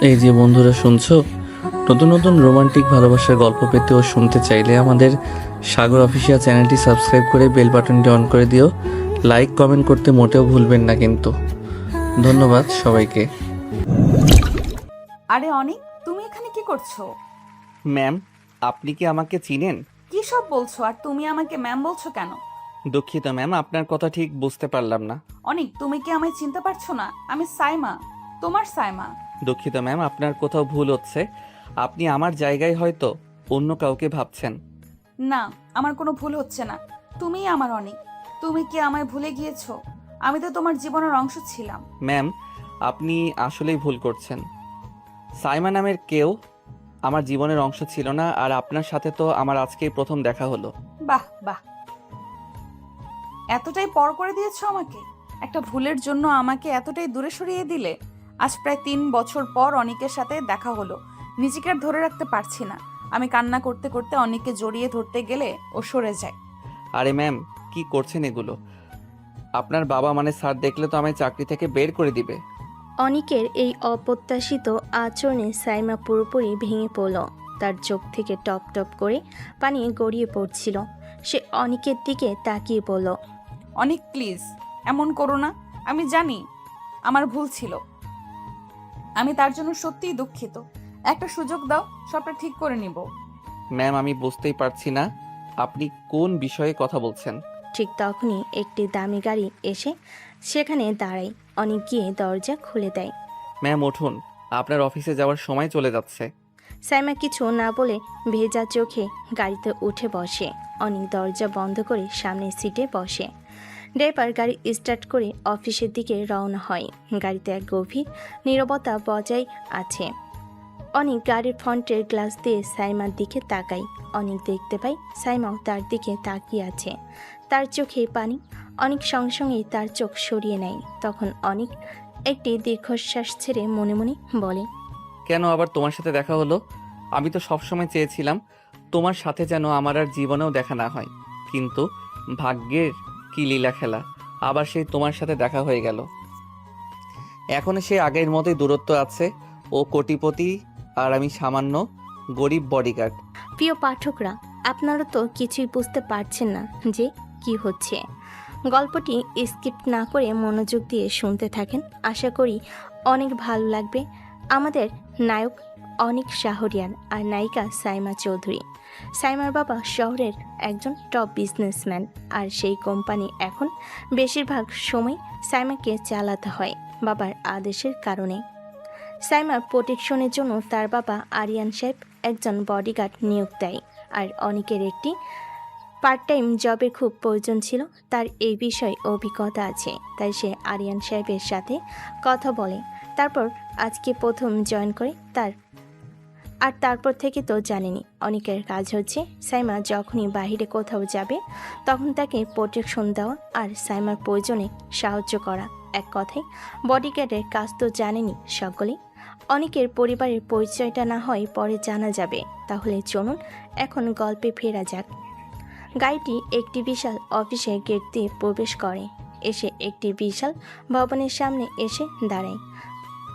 এই যে বন্ধুরা শুনছো, নতুন নতুন রোমান্টিক ভালোবাসার গল্প পেতে ও শুনতে চাইলে আমাদের সাগর অফিসিয়াল চ্যানেলটি সাবস্ক্রাইব করে বেল বাটনটি অন করে দিও। লাইক কমেন্ট করতে মোটেও ভুলবেন না কিন্তু। ধন্যবাদ সবাইকে। আরে অনিক, তুমি এখানে কি করছো? ম্যাম, আপনি কি আমাকে চিনেন? কি সব বলছো? আর তুমি আমাকে ম্যাম বলছো কেন? দুঃখিত ম্যাম, আপনার কথা ঠিক বুঝতে পারলাম না। অনিক, তুমি কি আমায় চিনতে পারছো না? আমি সাইমা, তোমার সাইমা। দুঃখিত ম্যাম, আপনার কোথাও ভুল হচ্ছে। আপনি আমার জায়গায় হয়তো অন্য কাউকে ভাবছেন। না, আমার কোনো ভুল হচ্ছে না। তুমিই আমার অনিক। তুমি কি আমায় ভুলে গিয়েছো? আমি তো তোমার জীবনের অংশ ছিলাম। ম্যাম, আপনি আসলেই ভুল করছেন। সাইমা নামের কেউ আমার জীবনের অংশ ছিল না, আর আপনার সাথে তো আমার আজকেই প্রথম দেখা হলো। বাহ বাহ, এতটাই পর করে দিয়েছো আমাকে। একটা ভুলের জন্য আমাকে এতটাই দূরে সরিয়ে দিলে। আজ প্রায় 3 বছর পর অনিকের সাথে দেখা হলো। নিজেকে আর ধরে রাখতে পারছি না। আমি কান্না করতে করতে অনিককে জড়িয়ে ধরতে গেলে ও সরে যায়। আরে ম্যাম, কি করছেন এগুলো? আপনার বাবা মানে স্যার দেখলে তো আমায় চাকরি থেকে বের করে দিবে। অনিকের এই অপ্রত্যাশিত আচরণে সাইমা পুরোপুরি ভেঙে পড়ল। তার চোখ থেকে টপ টপ করে পানি গড়িয়ে পড়ছিল। সে অনিকের দিকে তাকিয়ে বলল, অনিক প্লিজ, এমন করো না। আমি জানি আমার ভুল ছিল। আমি তার জন্য সত্যিই দুঃখিত। একটা সুযোগ দাও, সবটা ঠিক করে নিব। ম্যাম, আমি বুঝতেই পারছি না আপনি কোন বিষয়ে কথা বলছেন। ঠিক তখনই একটি দামি গাড়ি এসে সেখানে দাঁড়ায়। অনিক গিয়ে দরজা খুলে দেয়। ম্যাম উঠুন, আপনার অফিসে যাওয়ার সময় চলে যাচ্ছে। সাইমা কিছু না বলে ভেজা চোখে গাড়িতে উঠে বসে। অনেক দরজা বন্ধ করে সামনের সিটে বসে। ড্রাইভার গাড়ি স্টার্ট করে অফিসের দিকে রওনা হয়। গাড়িতে এক গভীর নীরবতা বজায় আছে। অনেক গাড়ির ফ্রন্টের গ্লাস দিয়ে সাইমার দিকে তাকায়। অনেক দেখতে পায় সাইমাও তার দিকে তাকিয়ে আছে। তার চোখে পানি। অনেক সঙ্গে সঙ্গেই তার চোখ সরিয়ে নেয়। তখন অনেক একটি দীর্ঘশ্বাস ছেড়ে মনে মনে বলে, কেন আবার তোমার সাথে দেখা হলো? আমি তো সবসময় চেয়েছিলাম তোমার সাথে যেন আমার আর জীবনেও দেখা না হয়, কিন্তু ভাগ্যের কি লীলা খেলা, আবার সেই তোমার সাথে দেখা হয়ে গেল। এখন সে আগের মতোই দূরত্ব আছে। ও কোটিপতি আর আমি সামান্য গরিব বডিগার্ড। প্রিয় পাঠকরা, আপনারা তো কিছুই বুঝতে পারছেন না যে কি হচ্ছে। গল্পটি স্কিপ না করে মনোযোগ দিয়ে শুনতে থাকেন। আশা করি অনেক ভালো লাগবে। আমাদের নায়ক অনিক শাহরিয়ার আর নায়িকা সাইমা চৌধুরী। সাইমার বাবা শহরের একজন টপ বিজনেসম্যান, আর সেই কোম্পানি এখন বেশিরভাগ সময় সাইমাকে চালাতে হয় বাবার আদেশের কারণে। সাইমার প্রোটেকশনের জন্য তার বাবা আরিয়ান সাহেব একজন বডিগার্ড নিয়োগ দেয়। আর অনেকের একটি পার্ট টাইম জবের খুব প্রয়োজন ছিল। তার এই বিষয়ে অভিজ্ঞতা আছে, তাই সে আরিয়ান সাহেবের সাথে কথা বলে। তারপর আজকে প্রথম জয়েন করে তারপর থেকে তো জানেনি অনেকের কাজ হচ্ছে সাইমা যখনই বাইরে কোথাও যাবে তখন তাকে প্রোটেকশন দেওয়া আর সাইমার প্রয়োজনে সাহায্য করা। এক কথায় বডিগার্ডের কাজ তো জানেনি সকলেই। অনেকের পরিবারের পরিচয়টা না হয় পরে জানা যাবে। তাহলে চলুন এখন গল্পে ফেরা যাক। গাড়িটি একটি বিশাল অফিসের গেট দিয়ে প্রবেশ করে। এসে একটি বিশাল ভবনের সামনে এসে দাঁড়ায়।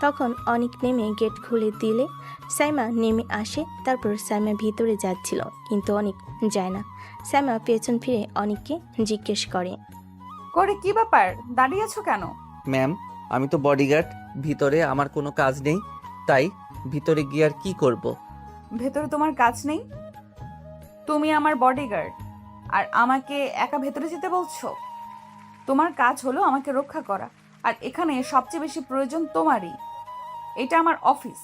তখন অনেক নেমে গেট খুলে দিলে সাইমা নেমে আসে। তারপর সাইমা ভিতরে যাচ্ছিল, কিন্তু অনেক যায় না। সাইমা পেছন ফিরে অনেককে জিজ্ঞেস করে, করে কি ব্যাপার, দাঁড়িয়ে আছো কেন? ম্যাম, আমি তো বডিগার্ড, ভিতরে আমার কোনো কাজ নেই, তাই ভিতরে গিয়ে আর কি করব? ভেতরে তোমার কাজ নেই? তুমি আমার বডিগার্ড আর আমাকে একা ভেতরে যেতে বলছো? তোমার কাজ হলো আমাকে রক্ষা করা, আর এখানে সবচেয়ে বেশি প্রয়োজন তোমারই। এটা আমার অফিস,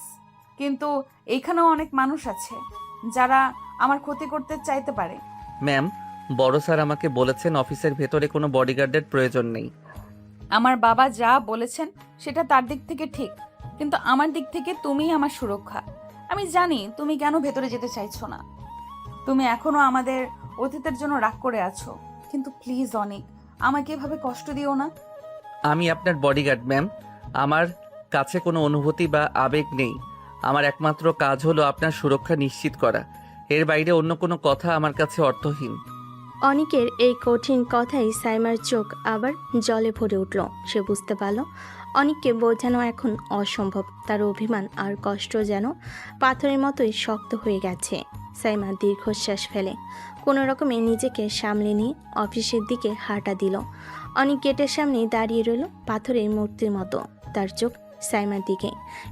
কিন্তু এইখানেও অনেক মানুষ আছে যারা আমার ক্ষতি করতে চাইতে পারে। ম্যাম, বড় স্যার আমাকে বলেছেন অফিসের ভেতরে কোনো বডিগার্ডের প্রয়োজন নেই। আমার বাবা যা বলেছেন সেটা তার দিক থেকে ঠিক, কিন্তু আমার দিক থেকে তুমিই আমার সুরক্ষা। আমি জানি তুমি কেন ভেতরে যেতে চাইছো না। তুমি এখনো আমাদের অতীতের জন্য রাগ করে আছো, কিন্তু প্লিজ অনিক, আমাকে এভাবে কষ্ট দিও না। আমি আপনার বডিগার্ড ম্যাম, আমার কাছে কোনো অনুভূতি বা আবেগ নেই। আমার একমাত্র কাজ হলো আপনার সুরক্ষা নিশ্চিত করা। এর বাইরে অন্য কোনো কথা আমার কাছে অর্থহীন। অনিকের এই কঠিন কথাই সাইমার চোখ আবার জলে ভরে উঠল। সে বুঝতে পারল অনিককে বোঝানো এখন অসম্ভব। তার অভিমান আর কষ্ট যেন পাথরের মতোই শক্ত হয়ে গেছে। সাইমা দীর্ঘশ্বাস ফেলে কোনো রকমে নিজেকে সামলে নিয়ে অফিসের দিকে হাঁটা দিল। অনিক গেটের সামনে দাঁড়িয়ে রইল পাথরের মূর্তির মতো, তার চোখ সাইমার দিকে,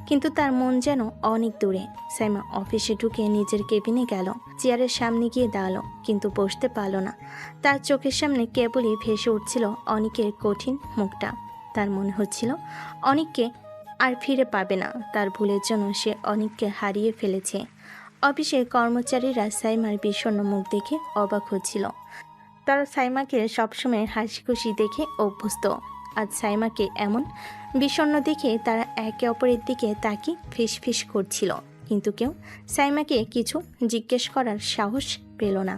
কিন্তু তার মন যেন অনেক দূরে। সাইমা অফিসে ঢুকে নিজের কেবিনে গেল, চেয়ারের সামনে গিয়ে দাঁড়ালো, কিন্তু বসতে পারল না। তার চোখের সামনে কেবলই ভেসে উঠছিল অনিকের কঠিন মুখটা। তার মনে হচ্ছিল অনিককে আর ফিরে পাবে না। তার ভুলের জন্য সে অনিককে হারিয়ে ফেলেছে। অফিসের কর্মচারীরা সাইমার বিষণ্ণ মুখ দেখে অবাক হচ্ছিল। তারা সাইমাকে সবসময় হাসি খুশি দেখে অভ্যস্ত। আজ সাইমাকে এমন বিষণ্ণ দেখে তারা একে অপরের দিকে তাকিয়ে ফিসফিস করছিল, কিন্তু কেউ সাইমাকে কিছু জিজ্ঞেস করার সাহস পেল না।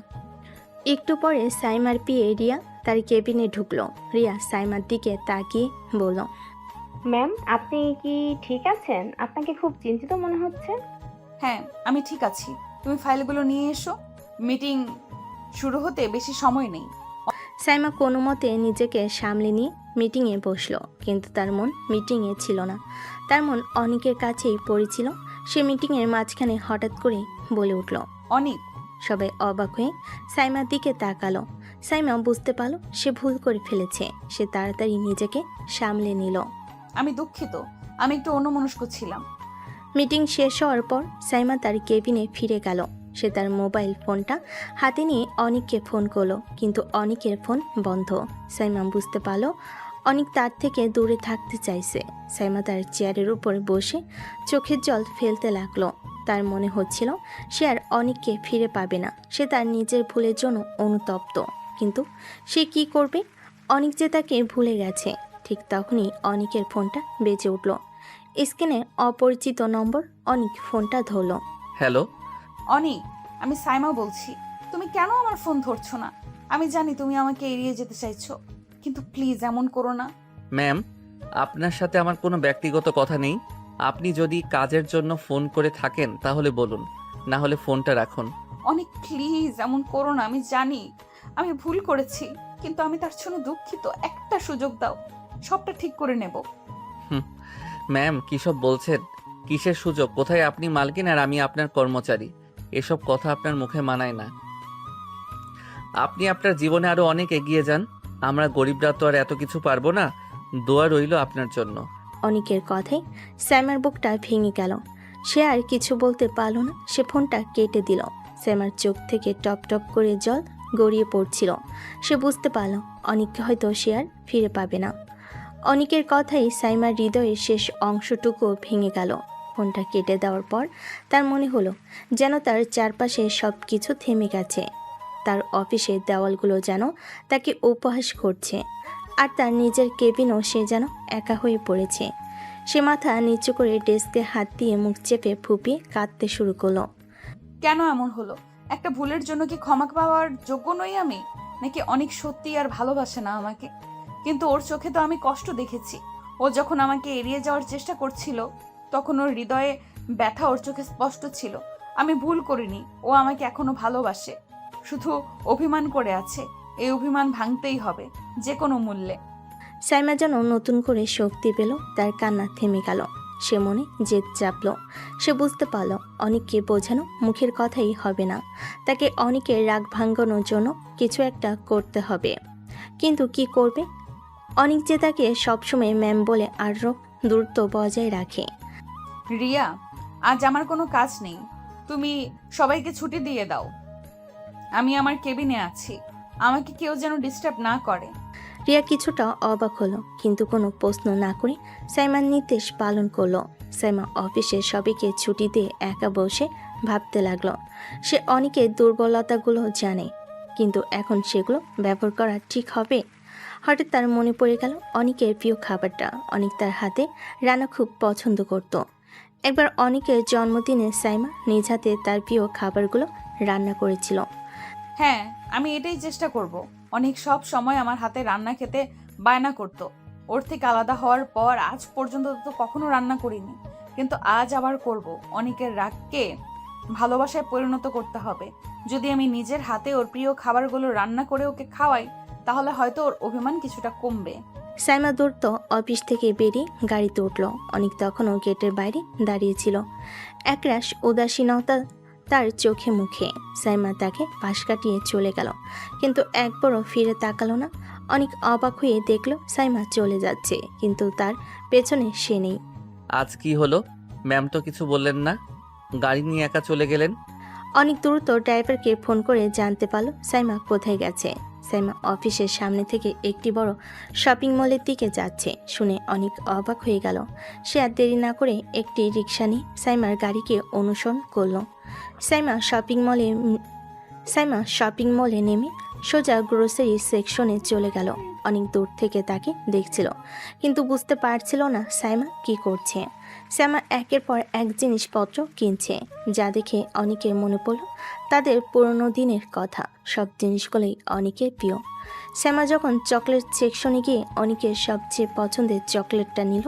একটু পরে সাইমার পিয়ে রিয়া তার কেবিনে ঢুকলো। রিয়া সাইমার দিকে তাকিয়ে বলল, ম্যাম, আপনি কি ঠিক আছেন? আপনাকে খুব চিন্তিত মনে হচ্ছে। হ্যাঁ, আমি ঠিক আছি। তুমি ফাইলগুলো নিয়ে এসো, মিটিং শুরু হতে বেশি সময় নেই। সাইমা কোনো মতে নিজেকে সামলে নিয়ে মিটিংয়ে বসলো, কিন্তু তার মন মিটিংয়ে ছিল না। তার মন অনিকের কাছেই পড়েছিল। সে মিটিংয়ের মাঝখানে হঠাৎ করে বলে উঠল, অনিক। সবাই অবাক হয়ে সাইমার দিকে তাকালো। সাইমা বুঝতে পারল সে ভুল করে ফেলেছে। সে তাড়াতাড়ি নিজেকে সামলে নিল। আমি দুঃখিত, আমি একটু অন্যমনস্ক ছিলাম। মিটিং শেষ হওয়ার পর সাইমা তার কেবিনে ফিরে গেল। সে তার মোবাইল ফোনটা হাতে নিয়ে অনিককে ফোন করলো, কিন্তু অনিকের ফোন বন্ধ। সাইমা বুঝতে পারল অনিক তার থেকে দূরে থাকতে চাইছে। সাইমা তার চেয়ারের উপর বসে চোখের জল ফেলতে লাগলো। তার মনে হচ্ছিল সে আর অনিককে ফিরে পাবে না। সে তার নিজের ভুলের জন্য অনুতপ্ত, কিন্তু সে কি করবে? অনিক যে তাকে ভুলে গেছে। ঠিক তখনই অনিকের ফোনটা বেজে উঠল। স্ক্রিনে অপরিচিত নম্বর। অনিক ফোনটা ধরল। হ্যালো। অনিক, আমি সাইমা বলছি। তুমি কেন আমার ফোন ধরছো না? আমি জানি তুমি আমাকে এড়িয়ে যেতে চাইছো, কিন্তু প্লিজ এমন করো না। ম্যাম, আপনার সাথে আমার কোনো ব্যক্তিগত কথা নেই। আপনি যদি কাজের জন্য ফোন করে থাকেন তাহলে বলুন, না হলে ফোনটা রাখুন। অনিক, প্লিজ এমন করো না। আমি জানি আমি ভুল করেছি, কিন্তু আমি তার জন্য দুঃখিত। একটা সুযোগ দাও, সবটা ঠিক করে নেব। ম্যাম, কিসব বলছেন? কিসের সুযোগ? কোথায় আপনি মালকিন আর আমি আপনার কর্মচারী? এসব কথা আপনার মুখে মানায় না। আপনি আপনার জীবনে আরো অনেক এগিয়ে যান। আমরা গরিবরা তো আর এত কিছু পারবো না। দোয়া রইল আপনার জন্য। অনিকের কথায় স্যামার বুকটা ভেঙে গেল। সে আর কিছু বলতে পারল না। সে ফোনটা কেটে দিল। স্যামার চোখ থেকে টপ টপ করে জল গড়িয়ে পড়ছিল। সে বুঝতে পারল অনিককে হয়তো সে আর ফিরে পাবে না। অনিকের কথাই সাইমার হৃদয়ের শেষ অংশটুকু ভেঙে গেল। ফোনটা কেটে দেওয়ার পর তার মনে হলো যেন তার চারপাশে সব কিছু থেমে গেছে। তার অফিসের দেওয়ালগুলো যেন তাকে উপহাস করছে, আর তার নিজের কেবিনও সে যেন একা হয়ে পড়েছে। সে মাথা নিচু করে ডেস্কে হাত দিয়ে মুখ চেপে ফুপিয়ে কাঁদতে শুরু করলো। কেন এমন হলো? একটা ভুলের জন্য কি ক্ষমা পাওয়ার যোগ্য নই আমি? নাকি অনেক সত্যি আর ভালোবাসে না আমাকে? কিন্তু ওর চোখে তো আমি কষ্ট দেখেছি। ও যখন আমাকে এড়িয়ে যাওয়ার চেষ্টা করছিল, তখন ওর হৃদয়ে ব্যথা ওর চোখে স্পষ্ট ছিল। আমি ভুল করিনি, ও আমাকে এখনো ভালোবাসে, শুধু অভিমান করে আছে। এই অভিমান ভাঙতেই হবে যে কোনো মূল্যে। সাইমা যেন নতুন করে শক্তি পেল। তার কান্না থেমে গেল। সে মনে জেদ চাপল। সে বুঝতে পারল অনিককে বোঝানো মুখের কথাই হবে না। তাকে অনিকের রাগ ভাঙানোর জন্য কিছু একটা করতে হবে। কিন্তু কি করবে? অনিক যে তাকে সবসময় ম্যাম বলে আরও দূরত্ব বজায় রাখে। রিয়া, আজ আমার কোনো কাজ নেই, তুমি সবাইকে ছুটি দিয়ে দাও। আমি আমার কেবিনে আছি, আমাকে কেউ যেন ডিস্টার্ব না করে। রিয়া কিছুটা অবাক হলো, কিন্তু কোনো প্রশ্ন না করে সাইমার নির্দেশ পালন করলো। সাইমা অফিসে সবাইকে ছুটি দিয়ে একা বসে ভাবতে লাগলো। সে অনেকের দুর্বলতাগুলো জানে, কিন্তু এখন সেগুলো ব্যবহার করা ঠিক হবে? হঠাৎ তার মনে পড়ে গেল অনিকের প্রিয় খাবারটা। অনিক তার হাতে রান্না খুব পছন্দ করত। একবার অনিকের জন্মদিনে সাইমা নিজ হাতে তার প্রিয় খাবারগুলো রান্না করেছিল। হ্যাঁ, আমি এটাই চেষ্টা করব। অনেক সব সময় আমার হাতে রান্না খেতে বায়না করত। ওর থেকে আলাদা হওয়ার পর আজ পর্যন্ত তো কখনো রান্না করিনি, কিন্তু আজ আবার করব। অনেকের রাগকে ভালোবাসায় পরিণত করতে হবে। যদি আমি নিজের হাতে ওর প্রিয় খাবারগুলো রান্না করে ওকে খাওয়াই তাহলে হয়তো ওর অভিমান কিছুটা কমবে। সাইমা দৌড়তো অফিস থেকে বেরিয়ে গাড়িতে উঠল। অনেক তখনও গেটের বাইরে দাঁড়িয়েছিল। একরাশ উদাসীনতা তার চোখে মুখে। সাইমা তাকে পাশ কাটিয়ে চলে গেল, কিন্তু একবারও ফিরে তাকালো না। অনেক অবাক হয়ে দেখল সাইমা চলে যাচ্ছে, কিন্তু তার পেছনে সে নেই। আজ কি হলো? ম্যাম তো কিছু বললেন না, গাড়ি নিয়ে একা চলে গেলেন। অনেক দ্রুত ড্রাইভারকে ফোন করে জানতে পারল সাইমা কোথায় গেছে। সাইমা অফিসের সামনে থেকে একটি বড় শপিং মলের দিকে যাচ্ছে শুনে অনেক অবাক হয়ে গেল। সে আর দেরি না করে একটি রিক্সা নিয়ে সাইমার গাড়িকে অনুসরণ করল। সাইমা শপিং মলে নেমে সোজা গ্রোসারি সেকশনে চলে গেল। অনেক দূর থেকে তাকে দেখছিল, কিন্তু বুঝতে পারছিল না সাইমা কি করছে। সাইমা একের পর এক জিনিসপত্র কিনছে, যা দেখে অনেকের মনে পড়ল তাদের পুরনো দিনের কথা। সব জিনিসগুলোই অনেকের প্রিয়। সাইমা যখন চকলেট সেকশনে গিয়ে অনেকের সবচেয়ে পছন্দের চকলেটটা নিল,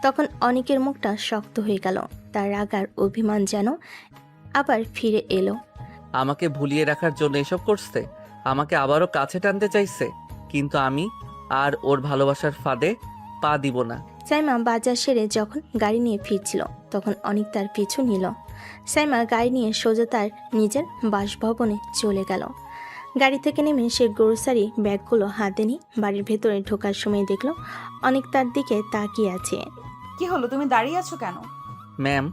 তখন অনেকের মুখটা শক্ত হয়ে গেল। তার রাগ আর অভিমান যেন আবার ফিরে এলো। আমাকে ভুলিয়ে রাখার জন্য এসব করছে, আমাকে আবারও কাছে টানতে চাইছে, কিন্তু আমি আর ওর ভালোবাসার ফাঁদে পা দিব না। সাইমা বাজার সেরে যখন গাড়ি নিয়ে ফিরছিল, তখন অনেক তার পিছু নিল। সাইমা গাড়ি নিয়ে সোজা তার নিজের বাসভবনে চলে গেল। গাড়ি থেকে নেমে সে গ্রোসারি ব্যাগগুলো হাতে নিয়ে বাড়ির ভেতরে ঢোকার সময় দেখল অনেক তার দিকে তাকিয়ে আছে। কি হলো, তুমি দাঁড়িয়ে আছো কেন? ম্যাম,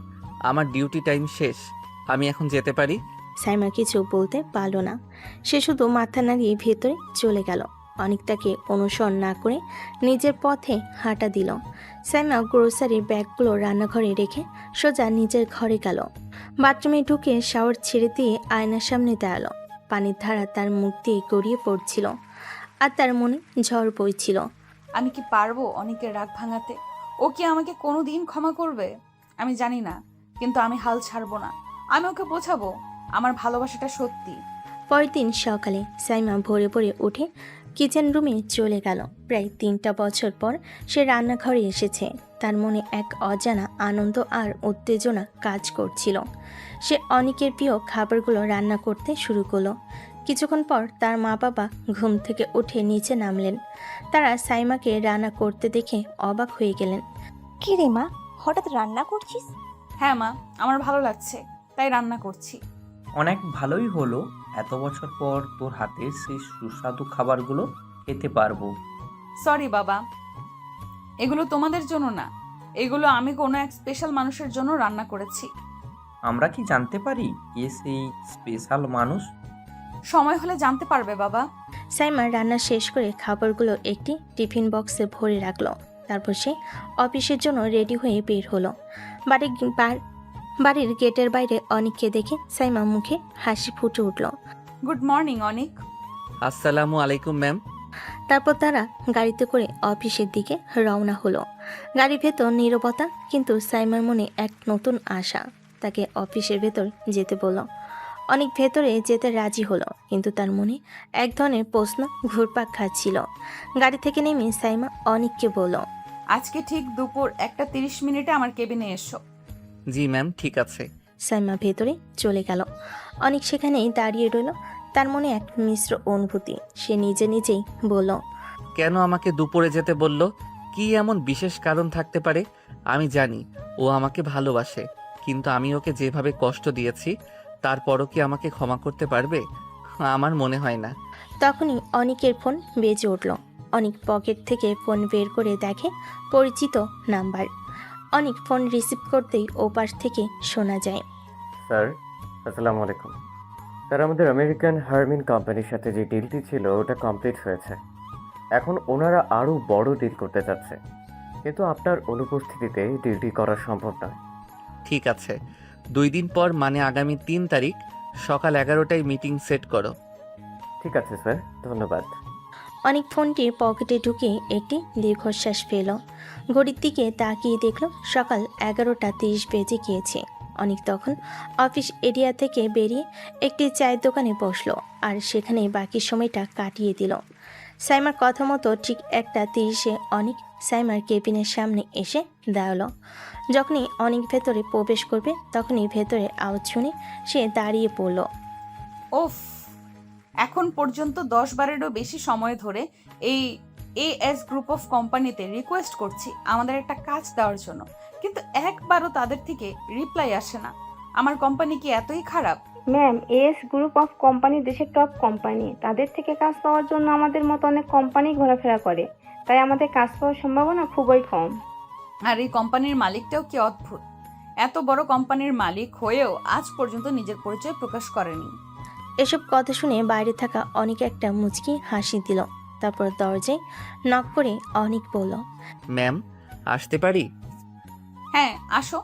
আমার ডিউটি টাইম শেষ, আমি এখন যেতে পারি? সাইমা কিছু বলতে পারল না। সে শুধু মাথা নাড়িয়ে ভেতরে চলে গেল। অনেক তাকে অনুসরণ না করে নিজের পথে হাঁটা দিল। সাইমা গ্রোসারির ব্যাগগুলো রান্নাঘরে রেখে সোজা নিজের ঘরে গেল। বাথরুমে ঢুকে শাওয়ার ছেড়ে দিয়ে আয়নার সামনে দাঁড়ালো। পানির ধারা তার মুখ দিয়ে গড়িয়ে পড়ছিল, আর তার মনে ঝড় বইছিল। আমি কি পারবো অনেকের রাগ ভাঙাতে? ও কি আমাকে কোনো দিন ক্ষমা করবে? আমি জানি না, কিন্তু আমি হাল ছাড়বো না। আমি ওকে বোঝাবো আমার ভালোবাসাটা সত্যি। পরের দিন সকালে সাইমা ভোরে ভোরে উঠে কিচেন রুমে চলে গেল। প্রায় 3টা বছর পর সে রান্নাঘরে এসেছে। তার মনে এক অজানা আনন্দ আর উত্তেজনা কাজ করছিল। সে অনেকের প্রিয় খাবারগুলো রান্না করতে শুরু করলো। কিছুক্ষণ পর তার মা বাবা ঘুম থেকে উঠে নিচে নামলেন। তারা সাইমাকে রান্না করতে দেখে অবাক হয়ে গেলেন। কি রে মা, হঠাৎ রান্না করছিস? হ্যাঁ মা, আমার ভালো লাগছে তাই রান্না করছি। অনেক ভালোই হলো, এত বছর পর তোর হাতের সেই সুস্বাদু খাবারগুলো খেতে পারবো। সরি বাবা, এগুলো তোমাদের জন্য না, এগুলো আমি কোনো এক স্পেশাল মানুষের জন্য রান্না করেছি। আমরা কি জানতে পারি কে সেই স্পেশাল মানুষ? সময় হলে জানতে পারবে বাবা। সাইমা রান্না শেষ করে খাবারগুলো একটি টিফিন বক্সে ভরে রাখলো। তারপর সে অফিসের জন্য রেডি হয়ে বের হলো। বাড়ির গেটের বাইরে অনেককে দেখে সাইমা মুখে হাসি ফুটে উঠল। গুড মর্নিং অনিক। আসসালামু আলাইকুম ম্যাম। তারপর তারা গাড়িতে করে অফিসের দিকে রওনা হলো। গাড়ির ভেতর নীরবতা, কিন্তু সাইমার মনে এক নতুন আশা। তাকে অফিসের ভেতর যেতে বলল। অনেক ভেতরে যেতে রাজি হলো, কিন্তু তার মনে এক ধরনের প্রশ্ন ঘুরপাক খাচ্ছিল। গাড়ি থেকে নেমে সাইমা অনেককে বলল, আজকে ঠিক দুপুর 1:30 আমার কেবিনে এসো। জি ম্যাম, ঠিক আছে। সাইমা ভেতরে চলে গেল। অনেক সেখানেই দাঁড়িয়ে রইল। তার মনে এক মিশ্র অনুভূতি। সে নিজেই বলল, কেন আমাকে দুপুরে যেতে বলল? কি এমন বিশেষ কারণ থাকতে পারে? আমি জানি ও আমাকে ভালোবাসে, কিন্তু আমি ওকে যেভাবে কষ্ট দিয়েছি তারপরও কি আমাকে ক্ষমা করতে পারবে? আমার মনে হয় না। তখনই অনিকের ফোন বেজে উঠল। অনিক পকেট থেকে ফোন বের করে দেখে পরিচিত নাম্বার। অনিক ফোন রিসিভ করতেই ওপাশ থেকে শোনা যায়, স্যার, আসসালামু আলাইকুম। স্যার, আমাদের আমেরিকান হারমিন কোম্পানির সাথে যে ডিলটি ছিল ওটা কমপ্লিট হয়েছে। এখন ওনারা আরও বড় ডিল করতে চাচ্ছে, কিন্তু আপনার অনুপস্থিতিতে ডিলটি করা সম্ভব নয়। ঠিক আছে, 2 দিন পর মানে আগামী 3 তারিখ সকাল 11টায় মিটিং সেট করো। ঠিক আছে স্যার, ধন্যবাদ। অনেক ফোনটি পকেটে ঢুকে একটি দীর্ঘশ্বাস ফেল। ঘড়ির দিকে তাকিয়ে দেখল সকাল 11:30 বেজে গিয়েছে। অনেক তখন অফিস এরিয়া থেকে বেরিয়ে একটি চায়ের দোকানে বসলো, আর সেখানে বাকি সময়টা কাটিয়ে দিল। সাইমার কথা মতো ঠিক 1:30 অনেক সাইমার কেবিনের সামনে এসে দাঁড়ালো। যখনই অনেক ভেতরে প্রবেশ করবে, তখনই ভেতরে আওয়াজ শুনে সে দাঁড়িয়ে পড়ল। ওফ, এখন পর্যন্ত 10-12-এরও বেশি সময় ধরে এই এএস গ্রুপ অফ কোম্পানিতে রিকোয়েস্ট করছি আমাদের একটা কাজ দেওয়ার জন্য, কিন্তু একবারও তাদের থেকে রিপ্লাই আসে না। আমার কোম্পানি কি এতই খারাপ? Ma'am, S group of company দেশের টপ কোম্পানি। তাদের থেকে কাজ পাওয়ার জন্য আমাদের মতো অনেক কোম্পানি ঘোরাফেরা করে, তাই আমাদের কাজ পাওয়ার সম্ভাবনা খুবই কম। আর এই কোম্পানির মালিকটাও কি অদ্ভুত, এত বড় কোম্পানির মালিক হয়েও আজ পর্যন্ত নিজের পরিচয় প্রকাশ করেনি। এসব কথা শুনে বাইরে থাকা অনেক একটা মুচকি হাসি দিল। তারপর দরজায় নক করে অনেক বলল, ম্যাম, আসতে পারি? হ্যাঁ আসো,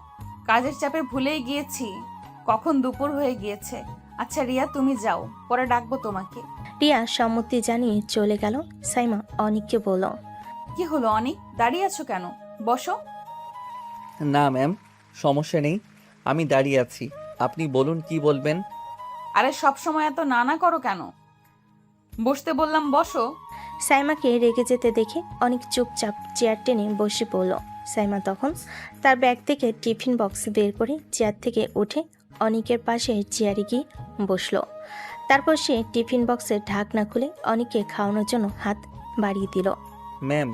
কাজের চাপে ভুলেই গিয়েছি কখন দুপুর হয়ে গিয়েছে। আচ্ছা রিয়া, তুমি যাও, পরে ডাকবো তোমাকে। রিয়া সম্মতি জানিয়ে চলে গেল। সাইমা অনিককে বলল, কি হলো অনিক, দাঁড়িয়ে আছো কেন? বসো। না ম্যাম, সমস্যা নেই, আমি দাঁড়িয়ে আছি। আপনি বলুন কি বলবেন। আরে সব সময় এত নানা করো কেন? বসতে বললাম, বসো। সাইমাকে রেগে যেতে দেখে অনেক চুপচাপ চেয়ার টেনে বসে পড়ল। সাইমা তখন তার ব্যাগ থেকে টিফিন বক্স বের করে চেয়ার থেকে উঠে অনিকের পাশে চেয়ারে গিয়ে বসলো। তারপর সে টিফিন বক্সের ঢাকনা খুলে অনিককে খাওয়ানোর জন্য হাত বাড়িয়ে দিল। ম্যাম,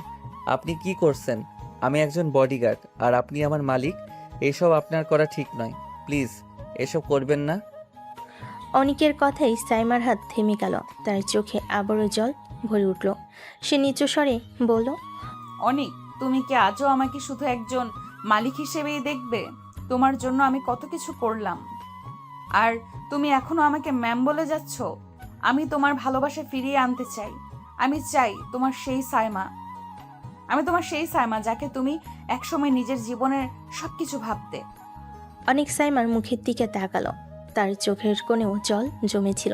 আপনি কি করছেন? আমি একজন বডিগার্ড আর আপনি আমার মালিক। এসব আপনার করা ঠিক নয়, প্লিজ এসব করবেন না। অনিকের কথাই সাইমার হাত থেমে গেল। তার চোখে আবারও জল ভরে উঠল। সে নিচু স্বরে বলল, অনিক, তুমি কি আজও আমাকে শুধু একজন মালিক হিসেবেই দেখবে? তোমার জন্য আমি কত কিছু করলাম, আর তুমি এখনো আমাকে ম্যাম বলে যাচ্ছ। আমি তোমার ভালোবাসা ফিরিয়ে আনতে চাই। আমি চাই তোমার সেই সাইমা, আমি তোমার সেই সাইমা যাকে তুমি একসময় নিজের জীবনের সবকিছু ভাবতে। অনেক সাইমার মুখের দিকে তাকালো। তার চোখের কোণেও জল জমেছিল।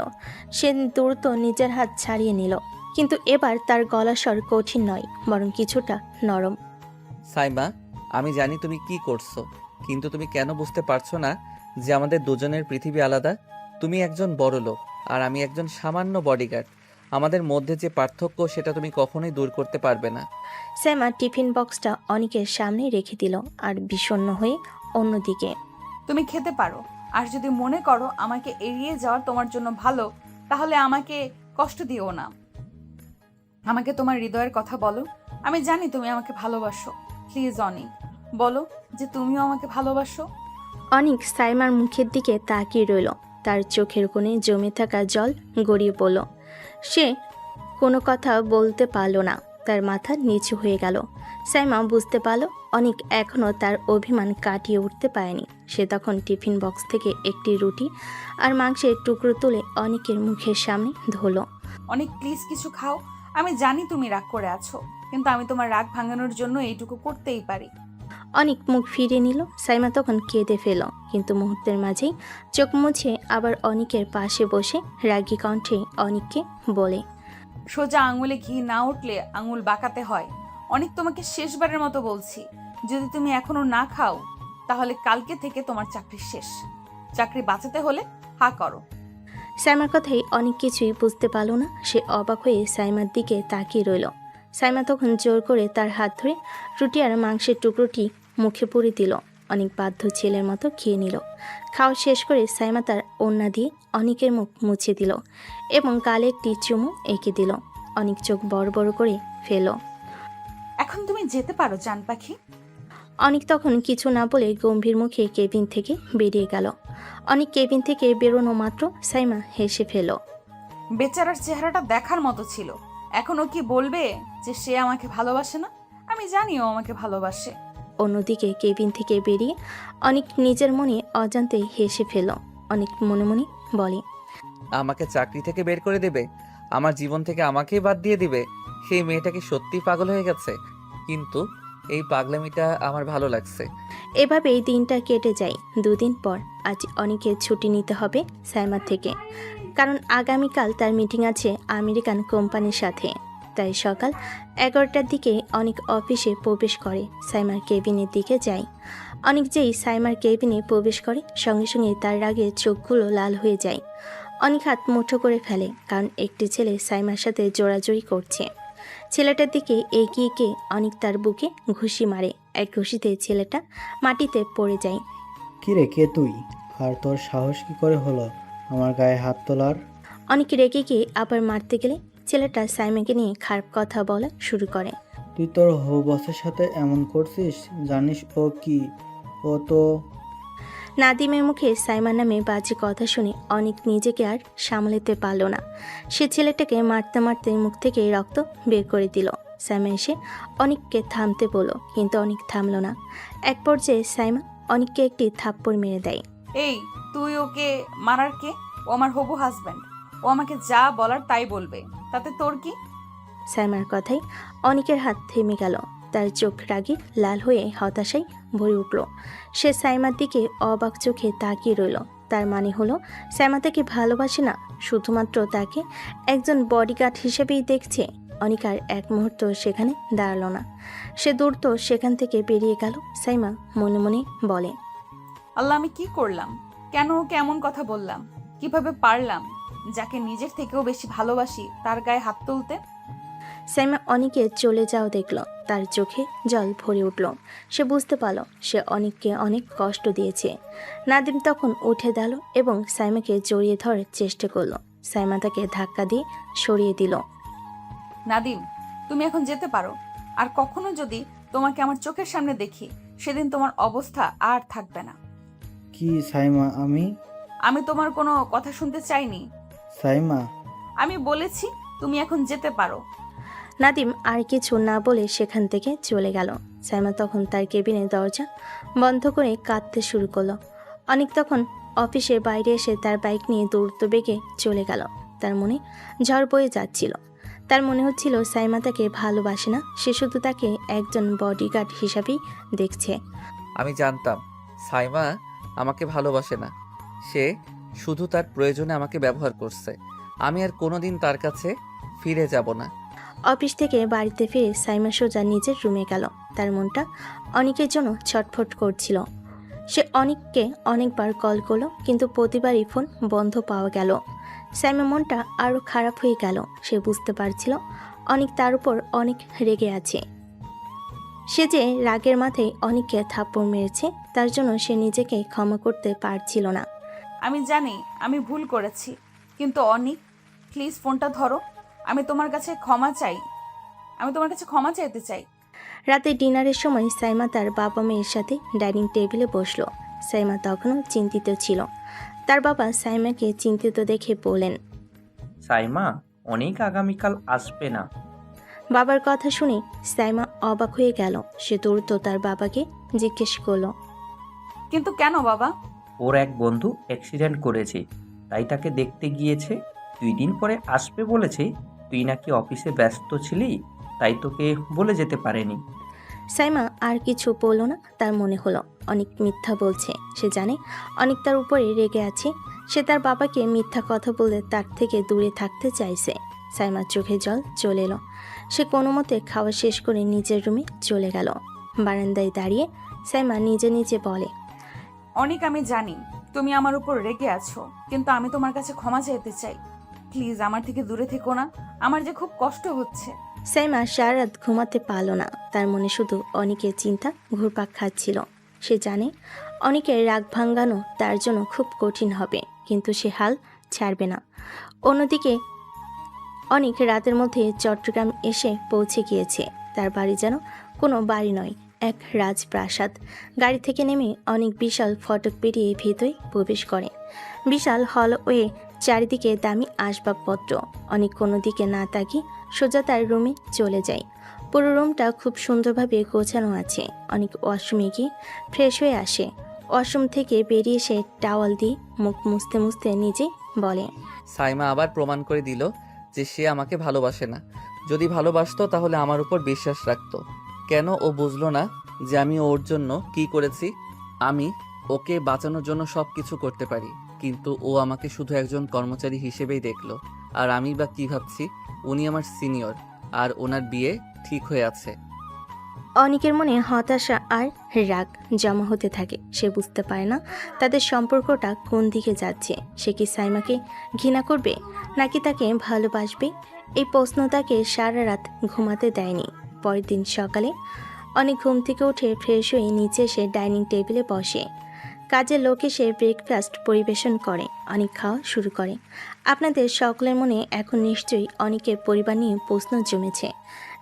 সে দ্রুত নিজের হাত ছাড়িয়ে নিল, কিন্তু এবার তার গলা স্বর কঠিন নয়, বরং কিছুটা নরম। সাইমা, আমি জানি তুমি কি করছো, কিন্তু তুমি কেন বুঝতে পারছো না যে আমাদের দুজনের পৃথিবী আলাদা? তুমি একজন বড় লোক আর আমি একজন সামান্য বডিগার্ড। আমাদের মধ্যে যে পার্থক্য সেটা তুমি কখনোই দূর করতে পারবে না। সাইমা টিফিন বক্সটা অনিকের সামনে রেখে দিল আর বিষণ্ণ হয়ে অন্যদিকে। তুমি খেতে পারো, আর যদি মনে করো আমাকে এড়িয়ে যাওয়ার তোমার জন্য ভালো, তাহলে আমাকে কষ্ট দিও না। আমাকে তোমার হৃদয়ের কথা বলো। আমি জানি তুমি আমাকে ভালোবাসো। প্লিজ অনিক, বলো যে তুমিও আমাকে ভালোবাসো। অনিক সাইমার মুখের দিকে তাকিয়ে রইল। তার চোখের কোণে জমে থাকা জল গড়িয়ে পড়ল। সে কোনো কথা বলতে পারল না। তার মাথা নিচু হয়ে গেল। সাইমা বুঝতে পারল অনিক এখনও তার অভিমান কাটিয়ে উঠতে পারেনি। সে তখন টিফিন বক্স থেকে একটি রুটি আর মাংসের টুকরো তুলে অনিকের মুখের সামনে ধরল। অনিক, প্লিজ কিছু খাও। আমি জানি তুমি রাগ করে আছো, কিন্তু আমি তোমার রাগ ভাঙানোর জন্য এইটুকু করতেই পারি। অনিক মুখ ফিরিয়ে নিল। সাইমা তখন কেঁদে ফেল, কিন্তু মুহূর্তের মাঝেই চোখ মুছে আবার অনিকের পাশে বসে রাগী কণ্ঠে অনিককে বলে, সোজা আঙুলে ঘি না উঠলে আঙুল বাঁকাতে হয়। অনেক, তোমাকে শেষবারের মতো বলছি, যদি তুমি এখনো না খাও তাহলে কালকে থেকে তোমার চাকরি শেষ। চাকরি বাঁচাতে হলে হা করো। সাইমার কথাই অনেক কিছুই বুঝতে পারল না। সে অবাক হয়ে সাইমার দিকে তাকিয়ে রইল। সাইমা তখন জোর করে তার হাত ধরে রুটি আর মাংসের টুকরোটি মুখে পুরে দিল। অনেক বাধ্য ছেলের মতো খেয়ে নিল। খাওয়া শেষ করে সাইমা তার ওড়না দিয়ে অনিকের মুখ মুছে দিল এবং গালে একটি চুমু এঁকে দিল। অনেক চোখ বড় বড় করে ফেল। এখন তুমি যেতে পারো জান পাখি। অনিক তখন কিছু না বলে গম্ভীর মুখে কেবিন থেকে বেরিয়ে গেল। অনেক কেবিন থেকে বেরোনো মাত্র সাইমা হেসে ফেল। বেচারার চেহারাটা দেখার মতো ছিল। এখনো কি বলবে যে সে আমাকে ভালোবাসে না? আমি জানি ও আমাকে ভালোবাসে। অন্যদিকে কেবিন থেকে বেরিয়ে অনেক নিজের মনে অজান্তে হেসে ফেল। অনেক মনে মনে বলে, আমাকে চাকরি থেকে বের করে দেবে, আমার জীবন থেকে আমাকেই বাদ দিয়ে দিবে। সেই মেয়েটা কি সত্যিই পাগল হয়ে গেছে? কিন্তু এই পাগলামিটা আমার ভালো লাগছে। এভাবেই দিনটা কেটে যায়। 2 দিন পর আজ অনেকের ছুটি নিতে হবে সাইমার থেকে, কারণ আগামীকাল তার মিটিং আছে আমেরিকান কোম্পানির সাথে। তাই সকাল 11টার দিকে অনেক অফিসে প্রবেশ করে সাইমার কেবিনের দিকে যায়। অনেক যেই সাইমার কেবিনে প্রবেশ করে সঙ্গে সঙ্গে তার রাগে চোখগুলো লাল হয়ে যায়। অনেক হাত মুঠো করে ফেলে, কারণ একটি ছেলে সাইমার সাথে জোড়াজড়ি করছে। ছেলেটার দিকে এগিয়ে গিয়ে অনেক তার বুকে ঘুষি মারে। এক ঘুষিতে ছেলেটা মাটিতে পড়ে যায়। কিরে, কে তুই? আর তোর সাহস কি করে হলো আমার গায়ে হাত তোলার? অনেক রেগে গিয়ে আবার মারতে গেলে ছেলেটা সাইমাকে নিয়ে খারাপ কথা বলা শুরু করে। তুই তোর বসের সাথে এমন করছিস? জানিস ও কি? ও তো নাদিমের মুখে সাইমার নামে বাজে কথা শুনে অনেক নিজেকে আর সামলাতে পারল না। সে ছেলেটাকে মারতে মারতে মুখ থেকে রক্ত বের করে দিল। সাইমা এসে অনেককে থামতে বলল, কিন্তু অনেক থামল না। এক পর্যায়ে সাইমা অনেককে একটি থাপ্পড় মেরে দেয়। এই, তুই ওকে মারার কে? ও আমার হবু হাজব্যান্ড। ও আমাকে যা বলার তাই বলবে, তাতে তোর কি? সাইমার কথায় অনেকের হাত থেমে গেল। তার চোখ রাগে লাল হয়ে হতাশায় ভরে উঠল। সে সাইমার দিকে অবাক চোখে তাকিয়ে রইল। তার মানে হলো সাইমা তাকে ভালোবাসে না, শুধুমাত্র তাকে একজন বডিগার্ড হিসেবেই দেখছে। অনিক আর এক মুহূর্ত সেখানে দাঁড়ালো না। সে দ্রুত সেখান থেকে বেরিয়ে গেল। সাইমা মনে মনে বলে, আল্লাহ, আমি কি করলাম? কেন ওকে এমন কথা বললাম? কিভাবে পারলাম যাকে নিজের থেকেও বেশি ভালোবাসি তার গায়ে হাত তুলতে? সাইমা অনিকে চলে যাওয়া দেখল। তার চোখে জল ভরে উঠল। সে বুঝতে পারল সে অনিককে অনেক কষ্ট দিয়েছে। নাদিম তখন উঠে দাঁড়ালো এবং সাইমাকে জড়িয়ে ধরার চেষ্টা করলো। সাইমা তাকে ধাক্কা দিয়ে সরিয়ে দিল। নাদিম, তুমি এখন যেতে পারো। আর কখনো যদি তোমাকে আমার চোখের সামনে দেখি, সেদিন তোমার অবস্থা আর থাকবে না। কি সাইমা? আমি তোমার কোনো কথা শুনতে চাইনি। সাইমা, আমি বলেছি তুমি এখন যেতে পারো। নাদিম আর কিছু না বলে সেখান থেকে চলে গেল। সাইমা তখন তার কেবিনের দরজা বন্ধ করে কাঁদতে শুরু করলো। অনেক তখন অফিসের বাইরে এসে তার বাইক নিয়ে দ্রুত বেগে চলে গেল। তার মনে ঝড় বয়ে যাচ্ছিল। তার মনে হচ্ছিল সাইমা তাকে ভালোবাসে না, সে শুধু তাকে একজন বডিগার্ড হিসাবেই দেখছে। আমি জানতাম সাইমা আমাকে ভালোবাসে না, সে শুধু তার প্রয়োজনে আমাকে ব্যবহার করছে। আমি আর কোনোদিন তার কাছে ফিরে যাব না। অফিস থেকে বাড়িতে ফিরে সাইমা সোজা নিজের রুমে গেল। তার মনটা অনেকের জন্য ছটফট করছিল। সে অনেককে অনেকবার কল করলো, কিন্তু প্রতিবারই ফোন বন্ধ পাওয়া গেল। সাইমা মনটা আরও খারাপ হয়ে গেল। সে বুঝতে পারছিল অনেক তার উপর অনেক রেগে আছে। সে যে রাগের মাথায় অনেককে থাপ্পড় মেরেছে, তার জন্য সে নিজেকে ক্ষমা করতে পারছিল না। আমি জানি আমি ভুল করেছি, কিন্তু অনিক, প্লিজ ফোনটা ধরো। আমি তোমার কাছে ক্ষমা চাইতে চাই। রাতে ডিনারের সময় সাইমা তার বাবা মেয়ের সাথে ডাইনিং টেবিলে বসলো। সাইমা তখনও চিন্তিত ছিল। তার বাবা সাইমাকে চিন্তিত দেখে বললেন, সাইমা, অনেক আগামীকাল আসবে না। বাবার কথা শুনে সাইমা অবাক হয়ে গেল। সে দ্রুত তার বাবাকে জিজ্ঞেস করলো, কিন্তু কেন বাবা? ওর এক বন্ধু অ্যাক্সিডেন্ট করেছে, তাই তাকে দেখতে গিয়েছে। 2 দিন পরে আসবে বলেছে। তুই নাকি অফিসে ব্যস্ত ছিলি, তাই তোকে বলে যেতে পারেনি। সাইমা আর কিছু বলল না। তার মনে হলো অনেক মিথ্যা বলছে। সে জানে অনেক তার উপরে রেগে আছে। সে তার বাবাকে মিথ্যা কথা বলে তার থেকে দূরে থাকতে চাইছে। সাইমার চোখে জল চলে এলো। সে কোনো মতে খাওয়া শেষ করে নিজের রুমে চলে গেল। বারান্দায় দাঁড়িয়ে সাইমা নিজে নিজে বলে, অনিক, আমি জানি তুমি আমার উপর রেগে আছো, কিন্তু আমি তোমার কাছে ক্ষমা চাইতে চাই। প্লিজ আমার থেকে দূরে থেকো না, আমার যে খুব কষ্ট হচ্ছে। সাইমা সারা রাত ঘুমাতে পারল না। তার মনে শুধু অনেকের চিন্তা ঘুরপাক খাচ্ছিল। সে জানে অনেকের রাগ ভাঙানো তার জন্য খুব কঠিন হবে, কিন্তু সে হাল ছাড়বে না। অন্যদিকে অনেক রাতের মধ্যে চট্টগ্রাম এসে পৌঁছে গিয়েছে। তার বাড়ি যেন কোনো বাড়ি নয়, এক রাজপ্রাসাদ। গাড়ি থেকে নেমে অনেক বিশাল ফটক পেরিয়ে ভেতরে প্রবেশ করে। বিশাল হলওয়ে, চারিদিকে দামি আসবাবপত্র। অনেক কোনো দিকে না তাকিয়ে সোজা তার রুমে চলে যায়। পুরো রুমটা খুব সুন্দরভাবে গোছানো আছে। অনেক ওয়াশরুমে গিয়ে ফ্রেশ হয়ে আসে। ওয়াশরুম থেকে বেরিয়ে এসে টাওয়াল দিয়ে মুখ মুছতে মুছতে নিজে বলে, সাইমা আবার প্রমাণ করে দিল যে সে আমাকে ভালোবাসে না। যদি ভালোবাসতো তাহলে আমার উপর বিশ্বাস রাখতো। কেন ও বুঝলো না যে আমি ওর জন্য কি করেছি? আমি ওকে বাঁচানোর জন্য সব কিছু করতে পারি, কিন্তু ও আমাকে শুধু একজন কর্মচারী হিসেবেই দেখলো। আর আমি বা কি ভাবছি, উনি আমার সিনিয়র আর ওনার বিয়ে ঠিক হয়ে আছে। অনেকের মনে হতাশা আর রাগ জমা হতে থাকে। সে বুঝতে পারে না তাদের সম্পর্কটা কোন দিকে যাচ্ছে। সে কি সাইমাকে ঘৃণা করবে নাকি তাকে ভালোবাসবে? এই প্রশ্ন তাকে সারা রাত ঘুমাতে দেয়নি। পরের দিন সকালে অনেক ঘুম থেকে উঠে ফ্রেশ হয়ে নিচে এসে ডাইনিং টেবিলে বসে। কাজের লোক এসে ব্রেকফাস্ট পরিবেশন করে, অনেক খাওয়া শুরু করে। আপনাদের সকলের মনে এখন নিশ্চয়ই অনেকের পরিবার নিয়ে প্রশ্ন জমেছে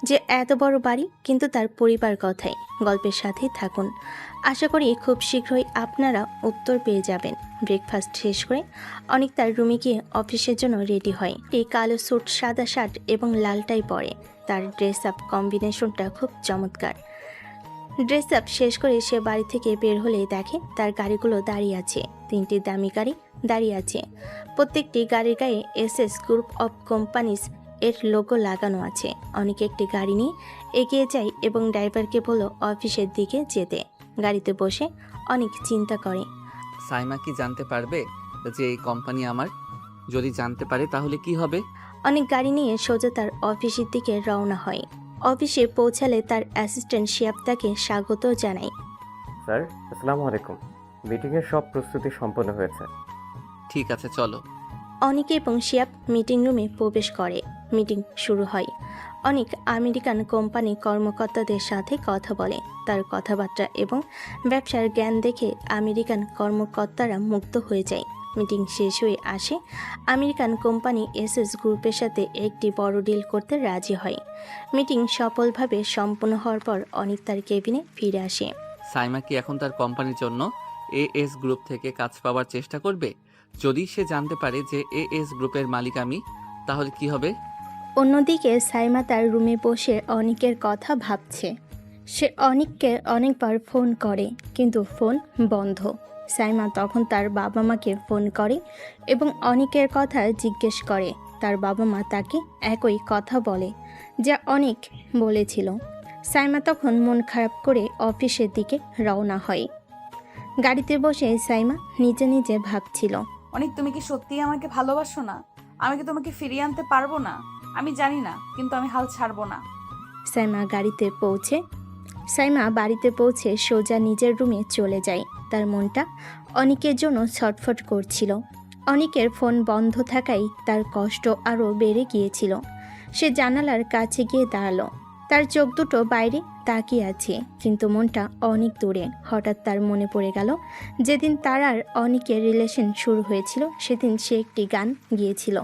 যে এত বড় বাড়ি কিন্তু তার পরিবার কথাই। গল্পের সাথেই থাকুন, আশা করি খুব শীঘ্রই আপনারা উত্তর পেয়ে যাবেন। ব্রেকফাস্ট শেষ করে অনেক তার রুমে গিয়ে অফিসের জন্য রেডি হয়। একটি কালো স্যুট, সাদা শার্ট এবং লাল টাই পরে। তার ড্রেস আপ কম্বিনেশনটা খুব চমৎকার। ড্রেস আপ শেষ করে সে বাড়ি থেকে বের হলে দেখে তার গাড়িগুলো দাঁড়িয়ে আছে। 3টি দামি গাড়ি দাঁড়িয়ে আছে। প্রত্যেকটি গাড়ির গায়ে এসএস গ্রুপ অফ কোম্পানিজ এর লোগো লাগানো আছে। অনেকে একটি গাড়ি নিয়ে এগিয়ে যায় এবং ড্রাইভারকে বলল অফিসের দিকে যেতে। গাড়িতে বসে অনেক চিন্তা করে। সাইমা কি জানতে পারবে যে এই কোম্পানি আমার? যদি জানতে পারে তাহলে কি হবে? অনেক গাড়ি নিয়ে সোজা তার অফিসের দিকে রওনা হয়। অফিসে পৌঁছালে তার অ্যাসিস্ট্যান্ট শিয়াব তাকে স্বাগত জানায়। স্যার, আসসালামু আলাইকুম। মিটিংয়ের সব প্রস্তুতি সম্পন্ন হয়েছে। ঠিক আছে, চলো। অনেকে এবং শিয়াব মিটিং রুমে প্রবেশ করে। মিটিং শুরু হয়। অনেক আমেরিকান কোম্পানি কর্মকর্তাদের সাথে কথা বলে। তার কথাবার্তা এবং ব্যবসার জ্ঞান দেখে আমেরিকান কর্মকর্তারা মুগ্ধ হয়ে যায়। মিটিং শেষ হয়ে আসে। আমেরিকান কোম্পানি এসএস গ্রুপের সাথে একটি বড় ডিল করতে রাজি হয়। মিটিং সফলভাবে সম্পন্ন হওয়ার পর অনেক তার কেবিনে ফিরে আসে। সাইমা কি এখন তার কোম্পানির জন্য এএস গ্রুপ থেকে কাজ পাওয়ার চেষ্টা করবে? যদি সে জানতে পারে যে এএস গ্রুপের মালিক আমি, তাহলে কি হবে? অন্যদিকে সাইমা তার রুমে বসে অনিকের কথা ভাবছে। সে অনিককে অনেকবার ফোন করে কিন্তু ফোন বন্ধ। সাইমা তখন তার বাবা মাকে ফোন করে এবং অনিকের কথা জিজ্ঞেস করে। তার বাবা মা তাকে একই কথা বলে যা অনিক বলেছিল। সাইমা তখন মন খারাপ করে অফিসের দিকে রওনা হয়। গাড়িতে বসে সাইমা নিজে নিজে ভাবছিল, অনেক, তুমি কি সত্যিই আমাকে ভালোবাসো না? আমি কি তোমাকে ফিরিয়ে আনতে পারবো না? আমি জানি না, কিন্তু আমি হাল ছাড়বো না। সাইমা বাড়িতে পৌঁছে সোজা নিজের রুমে চলে যায়। তার মনটা অনিকের জন্য ছটফট করছিল। অনিকের ফোন বন্ধ থাকায় তার কষ্ট আরও বেড়ে গিয়েছিল। সে জানালার কাছে গিয়ে দাঁড়ালো। তার চোখ দুটো বাইরে তাকিয়ে আছে, কিন্তু মনটা অনেক দূরে। হঠাৎ তার মনে পড়ে গেল যেদিন তার আর অনিকের রিলেশন শুরু হয়েছিল, সেদিন সে একটি গান গিয়েছিল।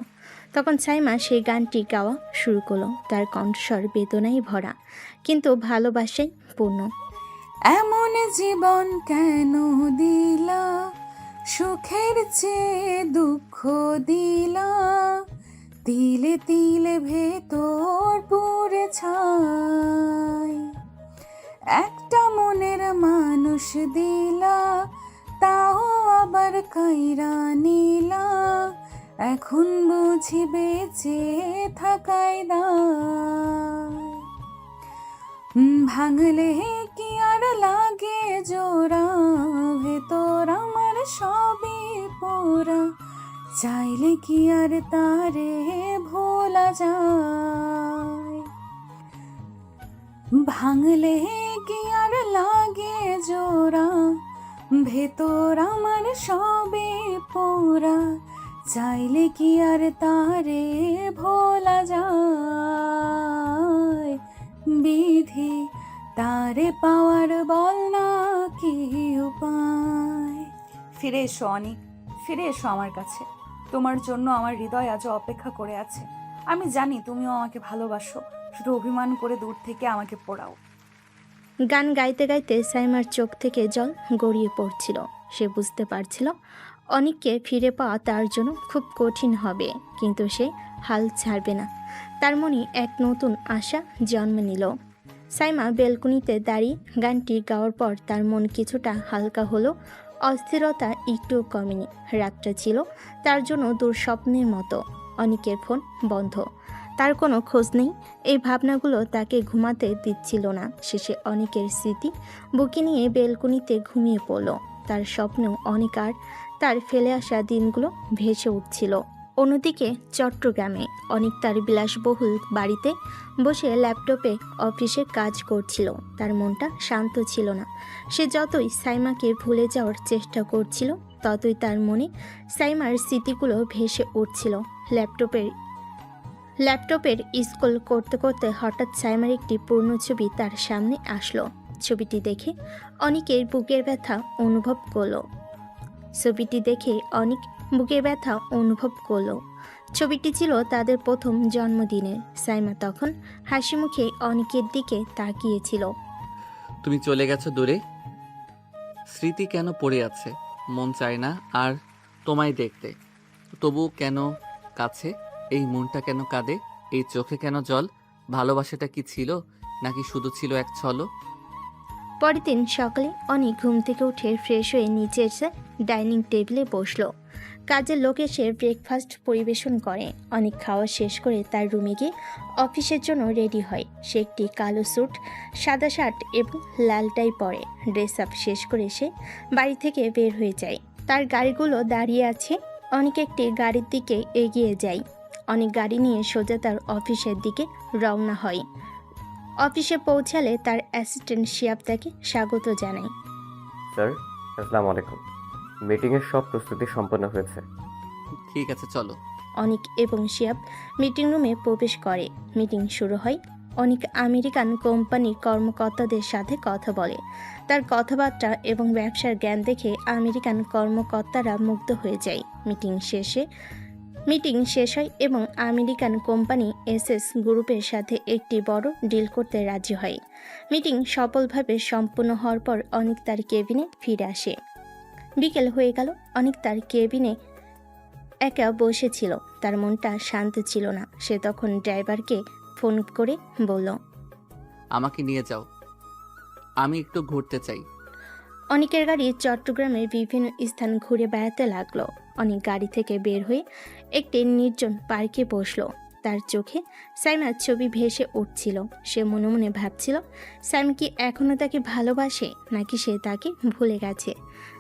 তখন সাইমা সেই গানটি গাওয়া শুরু করলো। তার কণ্ঠস্বর বেদনায় ভরা, কিন্তু ভালোবাসায় পূর্ণ। এমন জীবন কেন দিলা, সুখের চেয়ে দুঃখ দিলা, তিলে তিলে ভেতর পুরে ছাই। একটা মনের মানুষ দিলা, তাও আবার কাইরা নিলা, এখন বুঝি বেঁচে থাকাই দায়। ভাঙলে কি আর লাগে জোড়া, ভেতর আমার সবই পোড়া, চাইলে কি আর তারে ভোলা যায়। ভাঙলে কি আর লাগে জোড়া, ভেতর আমার সবই পোড়া, চাইলে কি আর তারে ভোলা যায়। বিধি তারে পাওয়ার বল না কি উপায়। ফিরে এসো অনিক, ফিরে এসো আমার কাছে। তোমার জন্য আমার হৃদয় আজও অপেক্ষা করে আছে। আমি জানি তুমিও আমাকে ভালোবাসো, শুধু অভিমান করে দূর থেকে আমাকে পোড়াও। গান গাইতে গাইতে সাইমার চোখ থেকে জল গড়িয়ে পড়ছিল। সে বুঝতে পারছিল অনিককে ফিরে পাওয়া তার জন্য খুব কঠিন হবে, কিন্তু সে হাল ছাড়বে না। তার মনে এক নতুন আশা জন্ম নিল। সাইমা বেলকনিতে দাঁড়িয়ে গানটি গাওয়ার পর তার মন কিছুটা হালকা হলো। অস্থিরতা একটু কমেনি। রাতটা ছিল তার জন্য দুঃস্বপ্নের মতো। অনিকের ফোন বন্ধ, তার কোনো খোঁজ নেই। এই ভাবনাগুলো তাকে ঘুমাতে দিচ্ছিল না। শেষে অনিকের স্মৃতি বুকে নিয়ে বেলকনিতে ঘুমিয়ে পড়ল। তার স্বপ্ন অনিক আর তার ফেলে আসা দিনগুলো ভেসে উঠছিল। অন্যদিকে চট্টগ্রামে অনিক তার বিলাসবহুল বাড়িতে বসে ল্যাপটপে অফিসে কাজ করছিল। তার মনটা শান্ত ছিল না। সে যতই সাইমাকে ভুলে যাওয়ার চেষ্টা করছিল, ততই তার মনে সাইমার স্মৃতিগুলো ভেসে উঠছিল। ল্যাপটপের স্ক্রল করতে করতে হঠাৎ সাইমার একটি পূর্ণ ছবি তার সামনে আসলো। ছবিটি দেখে অনিকের বুকের ব্যথা অনুভব করলো। ছবিটি দেখে অনেক বুকে ব্যথা অনুভব করলো। ছবিটি ছিল তাদের প্রথম জন্মদিনের। সাইমা তখন হাসি মুখে অনেকের দিকে তাকিয়েছিল। তুমি চলে গেছো দূরে, স্মৃতি কেন পড়ে আছে, মন চায় না আর তোমায় দেখতে। তবু কেন কাছে, এই মনটা কেন কাঁদে, এই চোখে কেন জল? ভালোবাসাটা কি ছিল নাকি শুধু ছিল এক ছলো? পরের দিন সকালে অনেক ঘুম থেকে উঠে ফ্রেশ হয়ে নিচে এসে ডাইনিং টেবিলে বসলো। কাজের লোক এসে ব্রেকফাস্ট পরিবেশন করে। অনেক খাওয়া শেষ করে তার রুমে গিয়ে অফিসের জন্য রেডি হয়। সে একটি কালো স্যুট, সাদা শার্ট এবং লাল টাই পরে। ড্রেস আপ শেষ করে সে বাড়ি থেকে বের হয়ে যায়। তার গাড়িগুলো দাঁড়িয়ে আছে। অনেক একটি গাড়ির দিকে এগিয়ে যায়। অনেক গাড়ি নিয়ে সোজা তার অফিসের দিকে রওনা হয়। অফিসে পৌঁছালে তার অ্যাসিস্ট্যান্ট শিয়াব তাকে স্বাগত জানায়। স্যার, আসসালামু আলাইকুম। মিটিংয়ের সব প্রস্তুতি সম্পন্ন হয়েছে। ঠিক আছে, চলো। অনিক এবং শিয়াব মিটিং রুমে প্রবেশ করে। মিটিং শুরু হয়। অনিক আমেরিকান কোম্পানির কর্মকর্তাদের সাথে কথা বলে। তার কথাবার্তা এবং ব্যবসার জ্ঞান দেখে আমেরিকান কর্মকর্তারা মুগ্ধ হয়ে যায়। মিটিং শেষ হয় এবং আমেরিকান কোম্পানি এসএস গ্রুপের সাথে একটি বড় ডিল করতে রাজি হয়। মিটিং সফলভাবে সম্পন্ন হওয়ার পর অনিক তার কেবিনে ফিরে আসে। বিকেল হয়ে গেল। অনিক তার কেবিনে একা বসেছিল। তার মনটা শান্ত ছিল না। সে তখন ড্রাইভারকে ফোন করে বলল, আমাকে নিয়ে যাও, আমি একটু ঘুরতে চাই। অনিকের গাড়ি চট্টগ্রামের বিভিন্ন স্থান ঘুরে বেড়াতে লাগলো। অনেক গাড়ি থেকে বের হয়ে একটি নির্জন পার্কে বসলো। তার চোখে সাইমার ছবি ভেসে উঠছিল। সে মনে মনে ভাবছিল, সাইম কি এখনও তাকে ভালোবাসে নাকি সে তাকে ভুলে গেছে।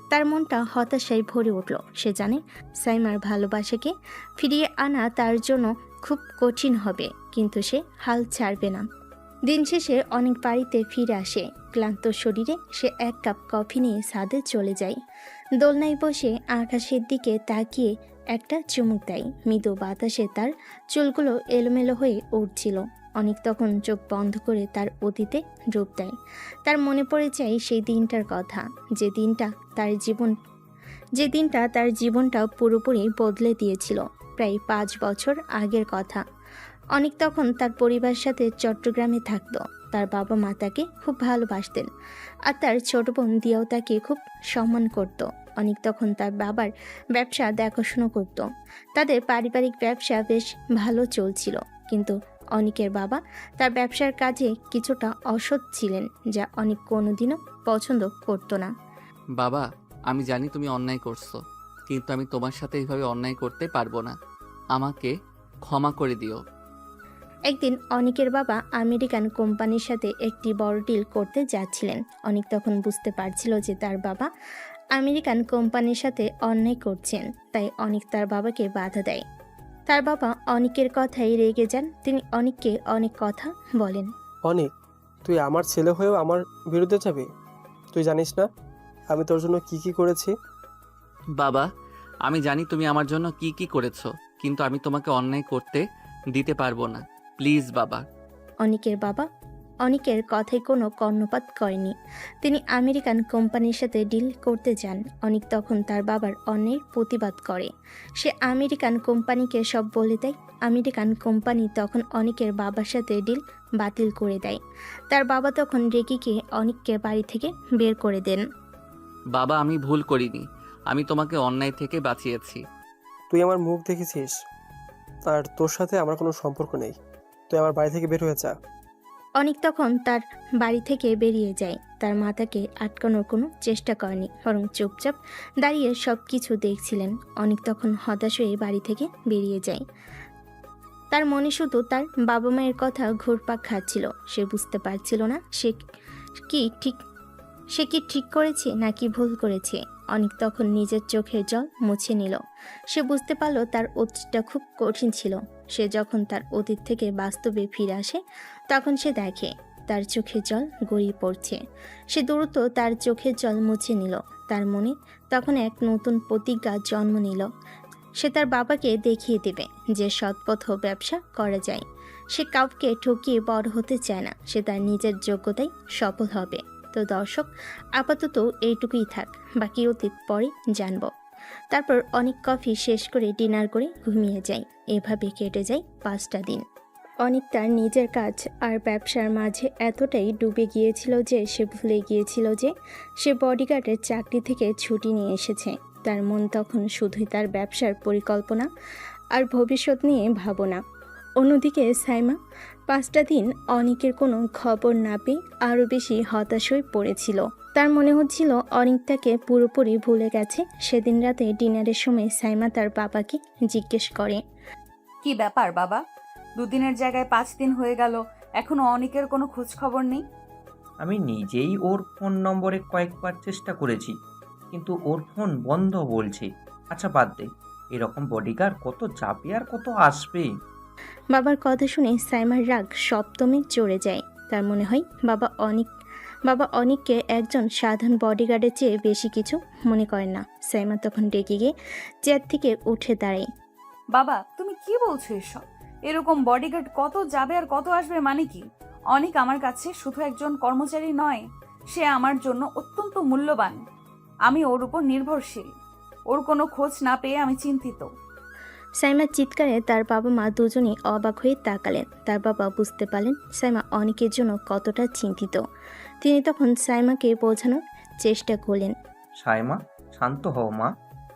তার মনটা হতাশায় ভরে উঠল। সে জানে সাইমার ভালোবাসাকে ফিরিয়ে আনা তার জন্য খুব কঠিন হবে, কিন্তু সে হাল ছাড়বে না। দিন শেষে অনেক বাড়িতে ফিরে আসে। ক্লান্ত শরীরে সে এক কাপ কফি নিয়ে ছাদে চলে যায়। দোলনায় বসে আকাশের দিকে তাকিয়ে একটা চুমুক দেয়। মৃদু বাতাসে তার চুলগুলো এলোমেলো হয়ে উঠছিল। অনেক তখন চোখ বন্ধ করে তার অতীতে ডুব দেয়। তার মনে পড়ে যায় সেই দিনটার কথা, যে দিনটা তার জীবনটা পুরোপুরি বদলে দিয়েছিল। প্রায় 5 বছর আগের কথা। অনেক তখন তার পরিবারের সাথে চট্টগ্রামে থাকতো। তার বাবা মা তাকে খুব ভালোবাসতেন আর তার ছোট বোন দিয়াও তাকে খুব সম্মান করত। অনেক তখন তার বাবার ব্যবসা দেখাশুনো করত। তাদের পারিবারিক ব্যবসা বেশ ভালো চলছিল, কিন্তু অনিকের বাবা তার ব্যবসার কাজে কিছুটা অসৎ ছিলেন, যা অনেক কোনোদিনও পছন্দ করত না। বাবা, আমি জানি তুমি অন্যায় করছো, কিন্তু আমি তোমার সাথে এইভাবে অন্যায় করতে পারবো না। আমাকে ক্ষমা করে দিও। একদিন অনিকের বাবা আমেরিকান কোম্পানির সাথে একটি বড় ডিল করতে যাচ্ছিলেন। অনিক তখন বুঝতে পারছিল যে তার বাবা আমেরিকান কোম্পানির সাথে অন্যায় করছেন, তাই অনিক তার বাবাকে বাধা দেয়। তার বাবা অনিকের কথাই রেগে যান। তিনি অনিককে অনেক কথা বলেন। অনিক, তুই আমার ছেলে হয়েও আমার বিরুদ্ধে যাবি? তুই জানিস না আমি তোর জন্য কি কি করেছি? বাবা, আমি জানি তুমি আমার জন্য কি কি করেছো, কিন্তু আমি তোমাকে অন্যায় করতে দিতে পারবো না। প্লিজ বাবা। অনিকের বাবা অনিকের কথায় কোনো কর্ণপাত করেনি। তিনি আমেরিকান কোম্পানির সাথে ডিল করতে যান। অনিক তখন তার বাবার অন্যায়ের প্রতিবাদ করে। সে আমেরিকান কোম্পানিকে সব বলে দেয়। আমেরিকান কোম্পানি তখন অনিকের বাবার সাথে ডিল বাতিল করে দেয়। তার বাবা তখন রেগে গিয়ে অনিককে বাড়ি থেকে বের করে দেন। বাবা, আমি ভুল করিনি, আমি তোমাকে অন্যায় থেকে বাঁচিয়েছি। তুই আমার মুখ দেখেছিস, আর তোর সাথে আমার কোনো সম্পর্ক নেই। তুই আমার বাড়ি থেকে বের হয়ে যা। অনিক তখন তার বাড়ি থেকে বেরিয়ে যায়। তার মাতাকে আটকানোর কোনো চেষ্টা করেনি, বরং চুপচাপ দাঁড়িয়ে সব কিছু দেখছিলেন। অনিক তখন হতাশ হয়ে বাড়ি থেকে বেরিয়ে যায়। তার মনে শুধু তার বাবা মায়ের কথা ঘুরপাক খাচ্ছিল। সে বুঝতে পারছিল না সে কি ঠিক করেছে নাকি ভুল করেছে। অনিক তখন নিজের চোখের জল মুছে নিল। সে বুঝতে পারল তার অতীতটা খুব কঠিন ছিল। সে যখন তার অতীত থেকে বাস্তবে ফিরে আসে, তখন সে দেখে তার চোখে জল গড়িয়ে পড়ছে। সে দ্রুত তার চোখের জল মুছে নিল। তার মনে তখন এক নতুন প্রতিজ্ঞা জন্ম নিল। সে তার বাবাকে দেখিয়ে দেবে যে সৎপথ ব্যবসা করা যায়। সে কাউকে ঠকিয়ে বড় হতে চায় না। সে তার নিজের যোগ্যতায় সফল হবে। তো দর্শক, আপাতত এইটুকুই থাক, বাকি অতীত পরে জানব। তারপর অনেক কফি শেষ করে ডিনার করে ঘুমিয়ে যায়। এভাবে কেটে যায় 5টা দিন। অনেক তার নিজের কাজ আর ব্যবসার মাঝে এতটাই ডুবে গিয়েছিল যে সে ভুলে গিয়েছিল যে সে বডিগার্ডের চাকরি থেকে ছুটি নিয়ে এসেছে। তার মন তখন শুধুই তার ব্যবসার পরিকল্পনা আর ভবিষ্যৎ নিয়ে ভাবনা। অন্যদিকে সাইমা 5টা দিন অনিকের কোনো খবর না পেয়ে আরও বেশি হতাশ হয়ে পড়েছিল। তার মনে হচ্ছিল অনিক তাকে পুরোপুরি ভুলে গেছে। সেদিন রাতে ডিনারের সময় সাইমা তার বাবাকে জিজ্ঞেস করে, কি ব্যাপার বাবা, 2 দিনের জায়গায় 5 দিন হয়ে গেল, এখনো অনিকের কোনো খোঁজ খবর নেই? আমি নিজেই ওর ফোন নম্বরে কয়েকবার চেষ্টা করেছি, কিন্তু ওর ফোন বন্ধ বলছে। আচ্ছা বাদ দে, এরকম বডিগার্ড কত যাবে আর কত আসবে। বাবার কথা শুনে সাইমার রাগ সপ্তমে চড়ে যায়। তার মনে হয় বাবা অনিককে একজন সাধারণ বডিগার্ডের চেয়ে বেশি কিছু মনে করেন না। সাইমা তখন রেগে গিয়ে চেয়ার থেকে উঠে দাঁড়ায়। বাবা, তুমি কি বলছো এসব? এরকম বডিগার্ড কত যাবে আর কত আসবে মানে কি? অনিক আমার কাছে শুধু একজন কর্মচারী নয়, সে আমার জন্য অত্যন্ত মূল্যবান। আমি ওর উপর নির্ভরশীল। ওর কোনো খোঁজ না পেয়ে আমি চিন্তিত। সাইমার চিৎকারে তার বাবা মা দুজনেই অবাক হয়ে তাকালেন। তার বাবা বুঝতে পারলেন সাইমা অনিকের জন্য কতটা চিন্তিত। তিনি তখন সাইমাকে বোঝানোর চেষ্টা করলেন। সায়মা, শান্ত হও মা,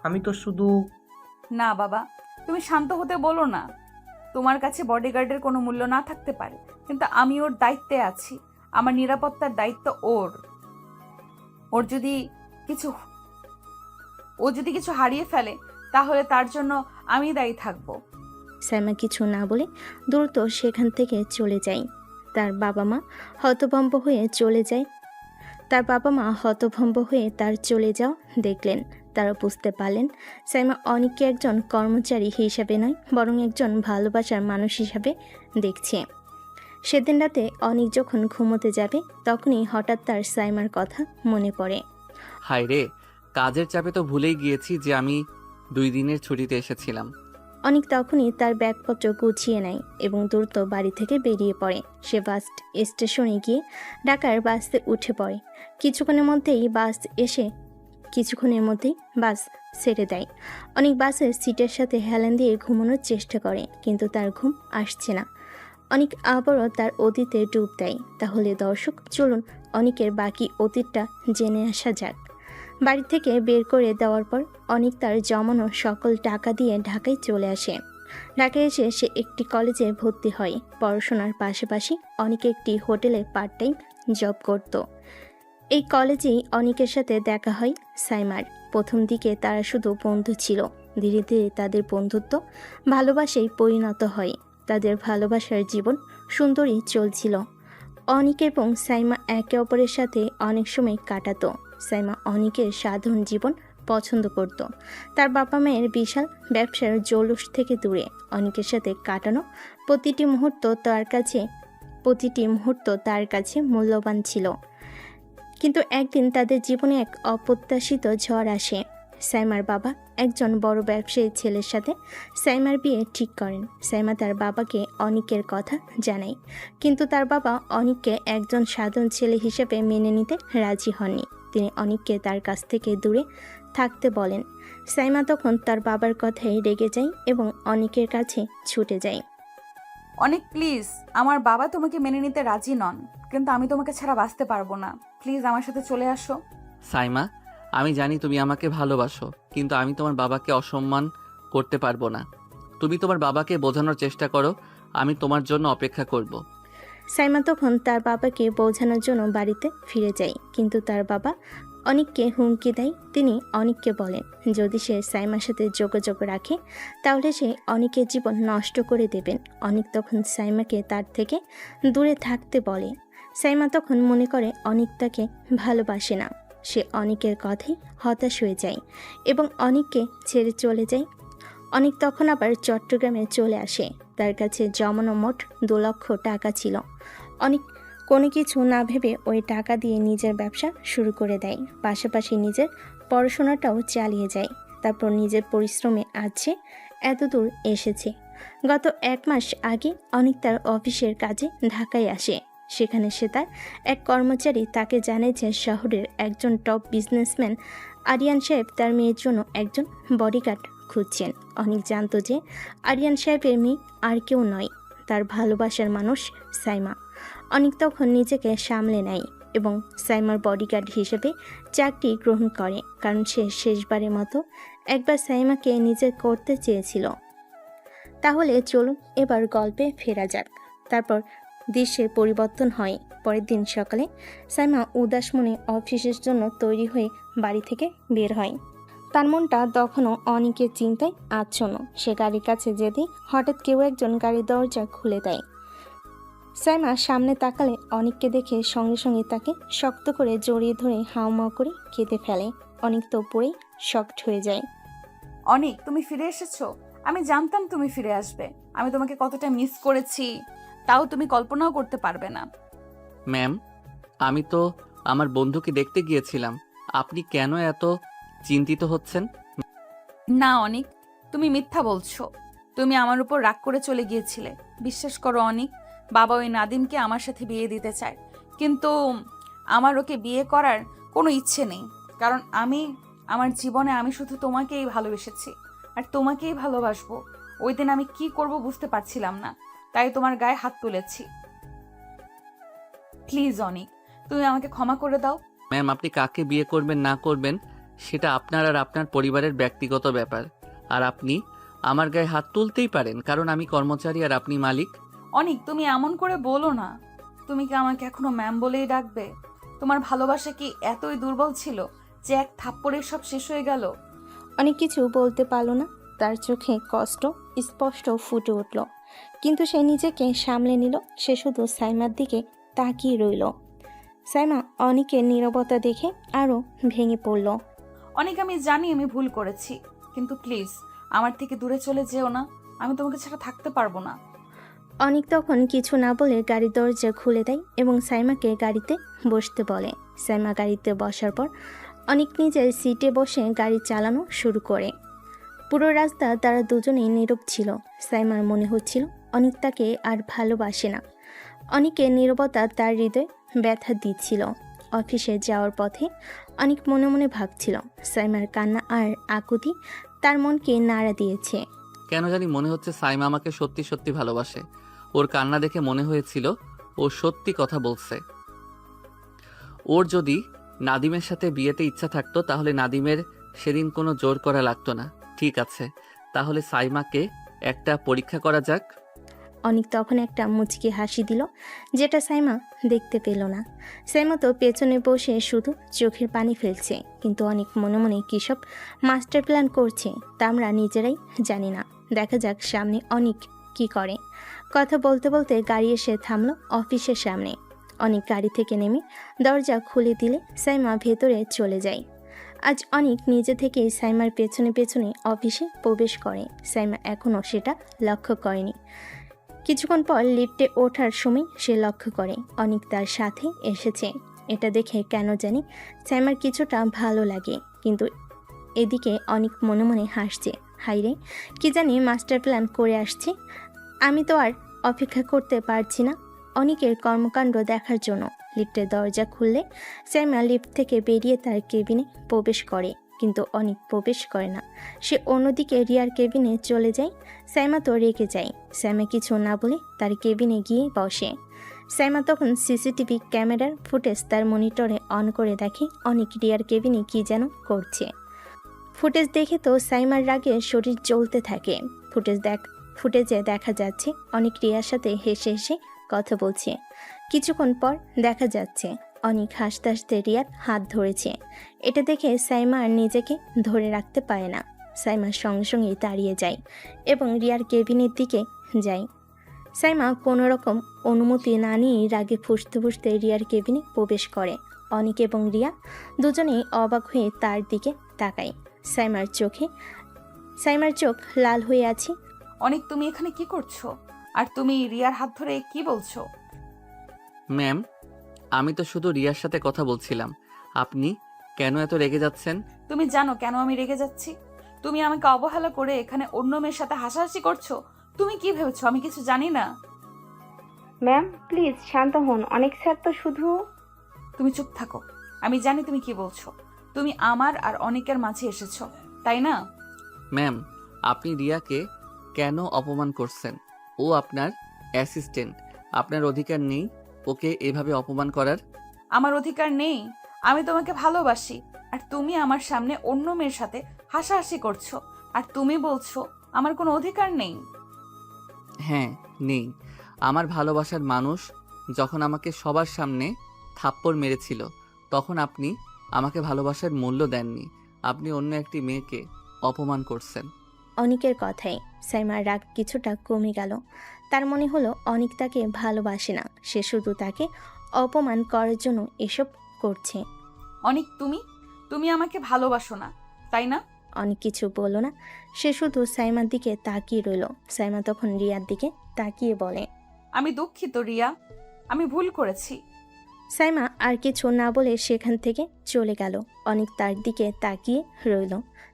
আমি তো শুধু... না বাবা, তুমি শান্ত হতে বলো না। তোমার কাছে বডিগার্ডের কোনো মূল্য না থাকতে পারে, কিন্তু আমি ওর দায়িত্বে আছি। আমার নিরাপত্তার দায়িত্ব ওর। ও যদি কিছু হারিয়ে ফেলে তাহলে তার জন্য আমি দায়ী থাকবো। সাইমা কিছু না বলে দ্রুত সেখান থেকে চলে যায়। তার বাবা মা হতভম্ব হয়ে তার চলে যাওয়া দেখলেন। তারা বুঝতে পারলেন সাইমা অনিককে একজন কর্মচারী হিসাবে নয়, বরং একজন ভালোবাসার মানুষ হিসাবে দেখছে। সেদিন রাতে অনিক যখন ঘুমোতে যাবে তখনই হঠাৎ তার সাইমার কথা মনে পড়ে। হায় রে, কাজের চাপে তো ভুলেই গিয়েছি যে আমি 2 দিনের ছুটিতে এসেছিলাম। অনিক তখনই তার ব্যাগপত্র গুছিয়ে নেয় এবং দ্রুত বাড়ি থেকে বেরিয়ে পড়ে। সে বাস স্টেশনে গিয়ে ঢাকার বাসে উঠে পড়ে। কিছুক্ষণের মধ্যেই বাস ছেড়ে দেয়। অনেক বাসের সিটের সাথে হেলান দিয়ে ঘুমানোর চেষ্টা করে, কিন্তু তার ঘুম আসছে না। অনেক আবারও তার অতীতে ডুব দেয়। তাহলে দর্শক, চলুন অনিকের বাকি অতীতটা জেনে আসা যাক। বাড়ি থেকে বের করে দেওয়ার পর অনিক তার জমানো সকল টাকা দিয়ে ঢাকায় চলে আসে। ঢাকায় এসে সে একটি কলেজে ভর্তি হয়। পড়াশোনার পাশাপাশি অনিক একটি হোটেলে পার্ট টাইম জব করত। এই কলেজেই অনিকের সাথে দেখা হয় সাইমার। প্রথম দিকে তারা শুধু বন্ধু ছিল। ধীরে ধীরে তাদের বন্ধুত্ব ভালোবাসায় পরিণত হয়। তাদের ভালোবাসার জীবন সুন্দরই চলছিল। অনিক এবং সাইমা একে অপরের সাথে অনেক সময় কাটাতো। সাইমা অনিকের সাধারণ জীবন পছন্দ করত। তার বাবা মায়ের বিশাল ব্যবসার জৌলুস থেকে দূরে অনিকের সাথে কাটানো প্রতিটি মুহূর্ত তার কাছে মূল্যবান ছিল। কিন্তু একদিন তাদের জীবনে এক অপ্রত্যাশিত ঝড় আসে। সাইমার বাবা একজন বড় ব্যবসায়ী ছেলের সাথে সাইমার বিয়ে ঠিক করেন। সাইমা তার বাবাকে অনিকের কথা জানায়, কিন্তু তার বাবা অনিককে একজন সাধারণ ছেলে হিসেবে মেনে নিতে রাজি হননি। তিনি অনিককে তার কাছ থেকে দূরে থাকতে বলেন। সাইমা তখন তার বাবার কথায় রেগে যায় এবং অনিকের কাছে ছুটে যায়। অনেক প্লিজ, আমার বাবা তোমাকে মেনে নিতে রাজি নন, কিন্তু আমি তোমাকে ছাড়া বাঁচতে পারবো না। প্লিজ আমার সাথে চলে আসো। সাইমা, আমি জানি তুমি আমাকে ভালোবাসো, কিন্তু আমি তোমার বাবাকে অসম্মান করতে পারবো না। তুমি তোমার বাবাকে বোঝানোর চেষ্টা করো, আমি তোমার জন্য অপেক্ষা করব। সাইমা তখন তার বাবাকে বোঝানোর জন্য বাড়িতে ফিরে যায়, কিন্তু তার বাবা অনিককে হুমকি দেয়। তিনি অনিককে বলেন যদি সে সাইমার সাথে যোগাযোগ রাখে তাহলে সে অনিকের জীবন নষ্ট করে দেবেন। অনিক তখন সাইমাকে তার থেকে দূরে থাকতে বলে। সাইমা তখন মনে করে অনিক তাকে ভালোবাসে না। সে অনিকের কথাই হতাশ হয়ে যায় এবং অনিককে ছেড়ে চলে যায়। অনিক তখন আবার চট্টগ্রামে চলে আসে। তার কাছে জমানো মোট 2 লক্ষ টাকা ছিল। অনিক কোনো কিছু না ভেবে ওই টাকা দিয়ে নিজের ব্যবসা শুরু করে দেয়, পাশাপাশি নিজের পড়াশোনাটাও চালিয়ে যায়। তারপর নিজের পরিশ্রমে আছে এতদূর এসেছে। গত 1 মাস আগে অনিক তার অফিসের কাজে ঢাকায় আসে। সেখানে সে তার এক কর্মচারী তাকে জানায় যে শহরের একজন টপ বিজনেসম্যান আরিয়ান সাহেব তার মেয়ের জন্য একজন বডিগার্ড খুঁজছেন। অনেক জানতো যে আরিয়ান সাহেবের মেয়ে আর কেউ নয়, তার ভালোবাসার মানুষ সাইমা। অনেক তখন নিজেকে সামলে নেয় এবং সাইমার বডিগার্ড হিসেবে চাকরি গ্রহণ করে, কারণ সে শেষবারের মতো একবার সাইমাকে নিজে করতে চেয়েছিল। তাহলে চলুন এবার গল্পে ফেরা যাক। তারপর দৃশ্যের পরিবর্তন হয়। পরের দিন সকালে সাইমা উদাস মনে অফিসের জন্য তৈরি হয়ে বাড়ি থেকে বের হয়। তার মনটা তখনও অনেকের চিন্তায় আচ্ছন্ন। সে গাড়ির কাছে যেতে হঠাৎ কেউ একজন গাড়ির দরজা খুলে দেয়। সাইমা সামনে তাকালে অনেককে দেখে সঙ্গে সঙ্গে তাকে শক্ত করে জড়িয়ে ধরে হাউমাউ করে কেঁদে ফেলে। অনেক তো পড়েই শকড হয়ে যায়। অনেক, তুমি ফিরে এসেছো। আমি জানতাম তুমি ফিরে আসবে। আমি তোমাকে কতটা মিস করেছি তাও তুমি কল্পনাও করতে পারবে না। ম্যাম, আমি তো আমার বন্ধুকে দেখতে গিয়েছিলাম। আপনি কেন এত চিন্তিত হচ্ছেন? না অনিক, তুমি মিথ্যা বলছো। তুমি আমার উপর রাগ করে চলে গিয়েছিলে। বিশ্বাস করো অনিক, বাবা ওই নাদিমকে আমার সাথে বিয়ে দিতে চায়, কিন্তু আমার ওকে বিয়ে করার কোনো ইচ্ছে নেই। কারণ আমার জীবনে আমি শুধু তোমাকেই ভালোবেসেছি আর তোমাকেই ভালোবাসবো। ওই দিন আমি কি করব বুঝতে পারছিলাম না, তাই তোমার গায়ে হাত তুলেছি। প্লিজ অনিক, তুমি আমাকে ক্ষমা করে দাও। ম্যাম, আপনি কাকে বিয়ে করবেন না করবেন সেটা আপনার আর আপনার পরিবারের ব্যক্তিগত ব্যাপার। আর আপনি আমার গায়ে হাত তুলতেই পারেন, কারণ আমি কর্মচারী আর আপনি মালিক। অনিক, তুমি এমন করে বলো না। তুমি কি আমাকে এখনো ম্যাম বলেই ডাকবে? তোমার ভালোবাসা কি এতই দুর্বল ছিল যে এক থাপ্পড়ে সব শেষ হয়ে গেল? অনেক কিছু বলতে পারল না। তার চোখে কষ্ট স্পষ্ট ফুটে উঠল, কিন্তু সে নিজেকে সামলে নিল। সে শুধু সাইমার দিকে তাকিয়ে রইল। সাইমা অনেকের নীরবতা দেখে আরও ভেঙে পড়ল। অনেক, আমি জানি আমি ভুল করেছি, কিন্তু প্লিজ আমার থেকে দূরে চলে যেও না। আমি তোমাকে ছাড়া থাকতে পারবো না। অনেক তখন কিছু না বলে গাড়ির দরজা খুলে দেয় এবং সাইমাকে গাড়িতে বসতে বলে। সাইমা গাড়িতে বসার পর অনেক নিজের সিটে বসে গাড়ি চালানো শুরু করে। পুরো রাস্তা তারা দুজনেই নীরব ছিল। সাইমার মনে হচ্ছিল অনেক তাকে আর ভালোবাসে না। অনেকের নীরবতা তার হৃদয়ে ব্যথা দিচ্ছিল। অফিসে যাওয়ার পথে অনেক মনে মনে ভাবছিল, সাইমার কান্না আর আকুতি তার মনকে নাড়া দিয়েছে। কেন জানি মনে হচ্ছে সাইমা আমাকে সত্যি সত্যি ভালোবাসে। ওর কান্না দেখে মনে হয়েছিল ও সত্যি কথা বলছে। ওর যদি নাদিমের সাথে বিয়েতে ইচ্ছা থাকতো তাহলে নাদিমের সেদিন কোনো জোর করা লাগতো না। ঠিক আছে, তাহলে সাইমাকে একটা পরীক্ষা করা যাক। অনেক তখন একটা মুচকি হাসি দিল, যেটা সাইমা দেখতে পেল না। সাইমা তো পেছনে বসে শুধু চোখের পানি ফেলছে, কিন্তু অনেক মনে মনে কী সব মাস্টার প্ল্যান করছে তা আমরা নিজেরাই জানি না। দেখা যাক সামনে অনেক কি করে। কথা বলতে বলতে গাড়ি এসে থামলো অফিসের সামনে। অনেক গাড়ি থেকে নেমে দরজা খুলে দিলে সাইমা ভেতরে চলে যায়। আজ অনেক নিজে থেকেই সাইমার পেছনে পেছনে অফিসে প্রবেশ করে। সাইমা এখনও সেটা লক্ষ্য করেনি। কিছুক্ষণ পর লিফটে ওঠার সময় সে লক্ষ্য করে অনেক তার সাথে এসেছে। এটা দেখে কেন জানি সাইমার কিছুটা ভালো লাগে, কিন্তু এদিকে অনেক মনে মনে হাসছে। হাইরে, কি জানি মাস্টার প্ল্যান করে আসছে। আমি তো আর অপেক্ষা করতে পারছি না অনেকের কর্মকাণ্ড দেখার জন্য। লিফটের দরজা খুললে সাইমা লিফট থেকে বেরিয়ে তার কেবিনে প্রবেশ করে, কিন্তু অনেক প্রবেশ করে না। সে অন্যদিকে রিয়ার কেবিনে চলে যায়। সাইমা তো রেগে যায়। সাইমা কিছু না বলে তার কেবিনে গিয়ে বসে। সাইমা তখন সিসিটিভি ক্যামেরার ফুটেজ তার মনিটরে অন করে দেখে অনেক রিয়ার কেবিনে কি যেন করছে। ফুটেজ দেখে তো সাইমার রাগে শরীর জ্বলতে থাকে। ফুটেজে দেখা যাচ্ছে অনেক রিয়ার সাথে হেসে হেসে কথা বলছে। কিছুক্ষণ পর দেখা যাচ্ছে অনেক হাসতে হাসতে রিয়ার হাত ধরেছে। এটা দেখে সাইমা আর নিজেকে ধরে রাখতে পারে না। সাইমা সঙ্গে সঙ্গেই দাঁড়িয়ে যায় এবং রিয়ার কেবিনের দিকে যায়। সাইমা কোনো রকম অনুমতি না নিয়েই রাগে ফুঁসতে ফুঁসতে রিয়ার কেবিনে প্রবেশ করে। অনিক এবং রিয়া দুজনেই অবাক হয়ে তার দিকে তাকায়। সাইমার চোখ লাল হয়ে আছে। অনেক, তুমি এখানে কি করছো? আর তুমি রিয়ার হাত ধরে কি বলছো? ম্যাম, আমি তো শুধু রিয়ার সাথে কথা বলছিলাম। আপনি কেন এত রেগে যাচ্ছেন? তুমি জানো কেন আমি রেগে যাচ্ছি? তুমি আমাকে অবহেলা করে এখানে অন্য মেয়ের সাথে হাসাহাসি করছো। তুমি কি ভেবেছো আমি কিছু জানি না? ম্যাম প্লিজ শান্ত হন। অনেক স্যার তো শুধু তুমি চুপ থাকো। আমি জানি তুমি কি বলছো। তুমি আমার আর অনেকের মাঝে এসেছো, তাই না? ম্যাম, আপনি রিয়াকে কেন অপমান করছেন? ও আপনার অ্যাসিস্ট্যান্ট, আপনার অধিকার নেই ওকে এভাবে অপমান করার। আমার অধিকার নেই? আমি তোমাকে ভালোবাসি, আর তুমি আমার সামনে অন্য মেয়ের সাথে হাসাহাসি করছো, আর তুমি বলছো আমার কোনো অধিকার নেই? হ্যাঁ, নেই। আমার ভালোবাসার মানুষ যখন আমাকে সবার সামনে থাপ্পড় মেরেছিল, তখন আপনি আমাকে ভালোবাসার মূল্য দেননি। আপনি অন্য একটি মেয়েকে অপমান করছেন। অনিকের কথায় সাইমার রাগ কিছুটা কমে গেল। তার মনে হলো অনিক তাকে ভালোবাসে না, সে শুধু তাকে অপমান করার জন্য এসব করছে। অনেক, তুমি তুমি আমাকে ভালোবাসো না, তাই না? অনেক কিছু বলল না, সে শুধু সাইমার দিকে তাকিয়ে রইল। সাইমা তখন রিয়ার দিকে তাকিয়ে বলে, আমি দুঃখিত রিয়া, আমি ভুল করেছি। সাইমা আর কিছু না বলে সেখান থেকে চলে গেল। অনেক তার দিকে তাকিয়ে রইল।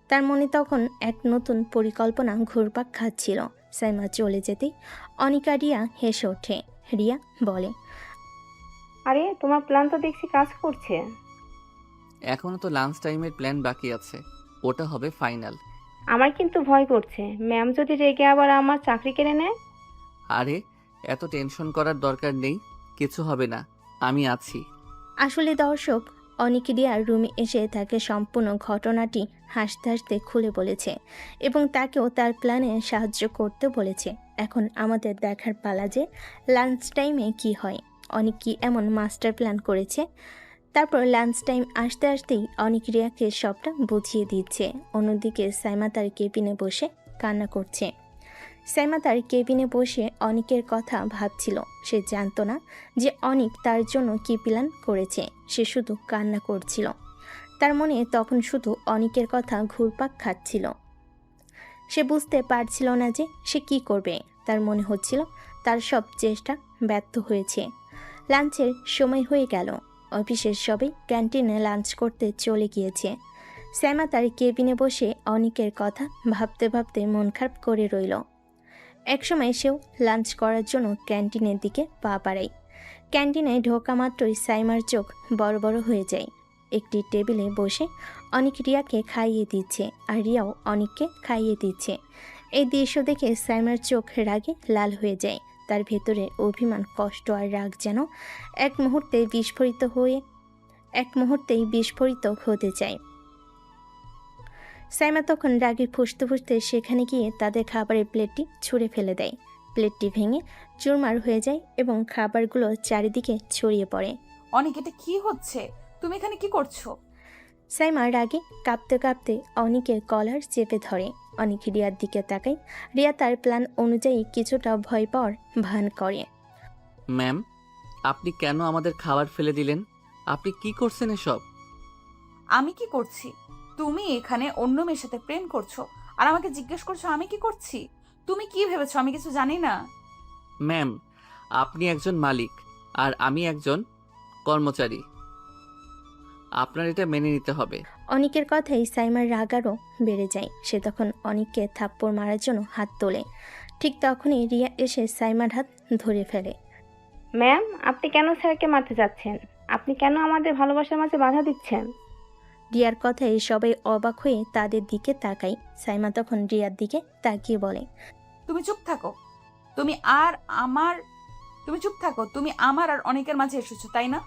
তার মনে তখন এক নতুন পরিকল্পনা ঘুরপাক খাচ্ছিল। সাইমা চলে যেতেই অনিকা রিয়া হেসে ওঠে। রিয়া বলে, আরে তোমার প্ল্যান তো দেখছি কাজ করছে। এখনও তো লাঞ্চ টাইমের প্ল্যান বাকি আছে, ওটা হবে ফাইনাল। আমার কিন্তু ভয় করছে, ম্যাম যদি রেগে আবার আমার চাকরি কেড়ে নেয়। আরে এত টেনশন করার দরকার নেই, কিছু হবে না, আমি আছি। আসলে দর্শক, অনিক রিয়ার রুমে এসে তাকে সম্পূর্ণ ঘটনাটি হাসতে হাসতে খুলে বলেছে এবং তাকেও তার প্ল্যানে সাহায্য করতে বলেছে। এখন আমাদের দেখার পালা যে লাঞ্চ টাইমে কি হয়, অনিক কি এমন মাস্টার প্ল্যান করেছে। তারপর লাঞ্চ টাইম আসতে আসতেই অনিক রিয়াকে সবটা বুঝিয়ে দিচ্ছে। অন্যদিকে সাইমা তার কেবিনে বসে কান্না করছে। সাইমা তার কেবিনে বসে অনিকের কথা ভাবছিল। সে জানতো না যে অনিক তার জন্য কী প্ল্যান করেছে। সে শুধু কান্না করছিল। তার মনে তখন শুধু অনিকের কথা ঘুরপাক খাচ্ছিল। সে বুঝতে পারছিল না যে সে কি করবে। তার মনে হচ্ছিল তার সব চেষ্টা ব্যর্থ হয়েছে। লাঞ্চের সময় হয়ে গেল। অফিসের সবাই ক্যান্টিনে লাঞ্চ করতে চলে গিয়েছে। সাইমা তার কেবিনে বসে অনিকের কথা ভাবতে ভাবতে মন খারাপ করে রইল। একসময় সেও লাঞ্চ করার জন্য ক্যান্টিনের দিকে পা বাড়ায়। ক্যান্টিনে ঢোকা মাত্রই সাইমার চোখ বড় বড় হয়ে যায়। একটি টেবিলে বসে অনিক রিয়াকে খাইয়ে দিচ্ছে আর রিয়াও অনিককে খাইয়ে দিচ্ছে। এই দৃশ্য দেখে সাইমার চোখ রাগে লাল হয়ে যায়। তার ভেতরে অভিমান, কষ্ট আর রাগ যেন এক মুহূর্তেই বিস্ফোরিত হতে চায়। সাইমা তখন রাগে ফুঁসতে ফুঁসতে সেখানে গিয়ে তাদের খাবারের প্লেটটি ছুঁড়ে ফেলে দেয়। প্লেটটি ভেঙে চুরমার হয়ে যায় এবং খাবারগুলো চারিদিকে ছড়িয়ে পড়ে। অনেক, এটা কি হচ্ছে? তুমি এখানে কি করছো? সাইমা রাগে কাঁপতে কাঁপতে অনিকের কলার চেপে ধরে। অনিক রিয়ার দিকে তাকায়। রিয়া তার প্ল্যান অনুযায়ী কিছুটা ভয় পাওয়ার ভান করে। ম্যাম, আপনি কেন আমাদের খাবার ফেলে দিলেন? আপনি কি করছেন এসব? আমি কি করছি? তুমি এখানে অন্য মেয়ের সাথে প্রেম করছো আর আমাকে জিজ্ঞেস করছো আমি কি করছি? তুমি কি ভেবেছো আমি কিছু জানি না? ম্যাম, আপনি একজন মালিক আর আমি একজন কর্মচারী, আপনার এটা মেনে নিতে হবে। অনিকের কথাই সাইমার রাগ আরও বেড়ে যায়। সে তখন অনিককে থাপ্পড় মারার জন্য হাত তোলে। ঠিক তখনই রিয়া এসে সাইমার হাত ধরে ফেলে। ম্যাম, আপনি কেন স্যারকে মারতে যাচ্ছেন? আপনি কেন আমাদের ভালোবাসার মাঝে বাধা দিচ্ছেন? রিয়ার কথায় সবাই অবাক হয়ে তাদের দিকে তাকায়। সাইমা তখন রিয়ার দিকে তাকিয়ে বলে, তুমি চুপ থাকো। তুমি চুপ থাকো। তুমি আমার আর অনেকের মাঝে এসেছো, তাই না?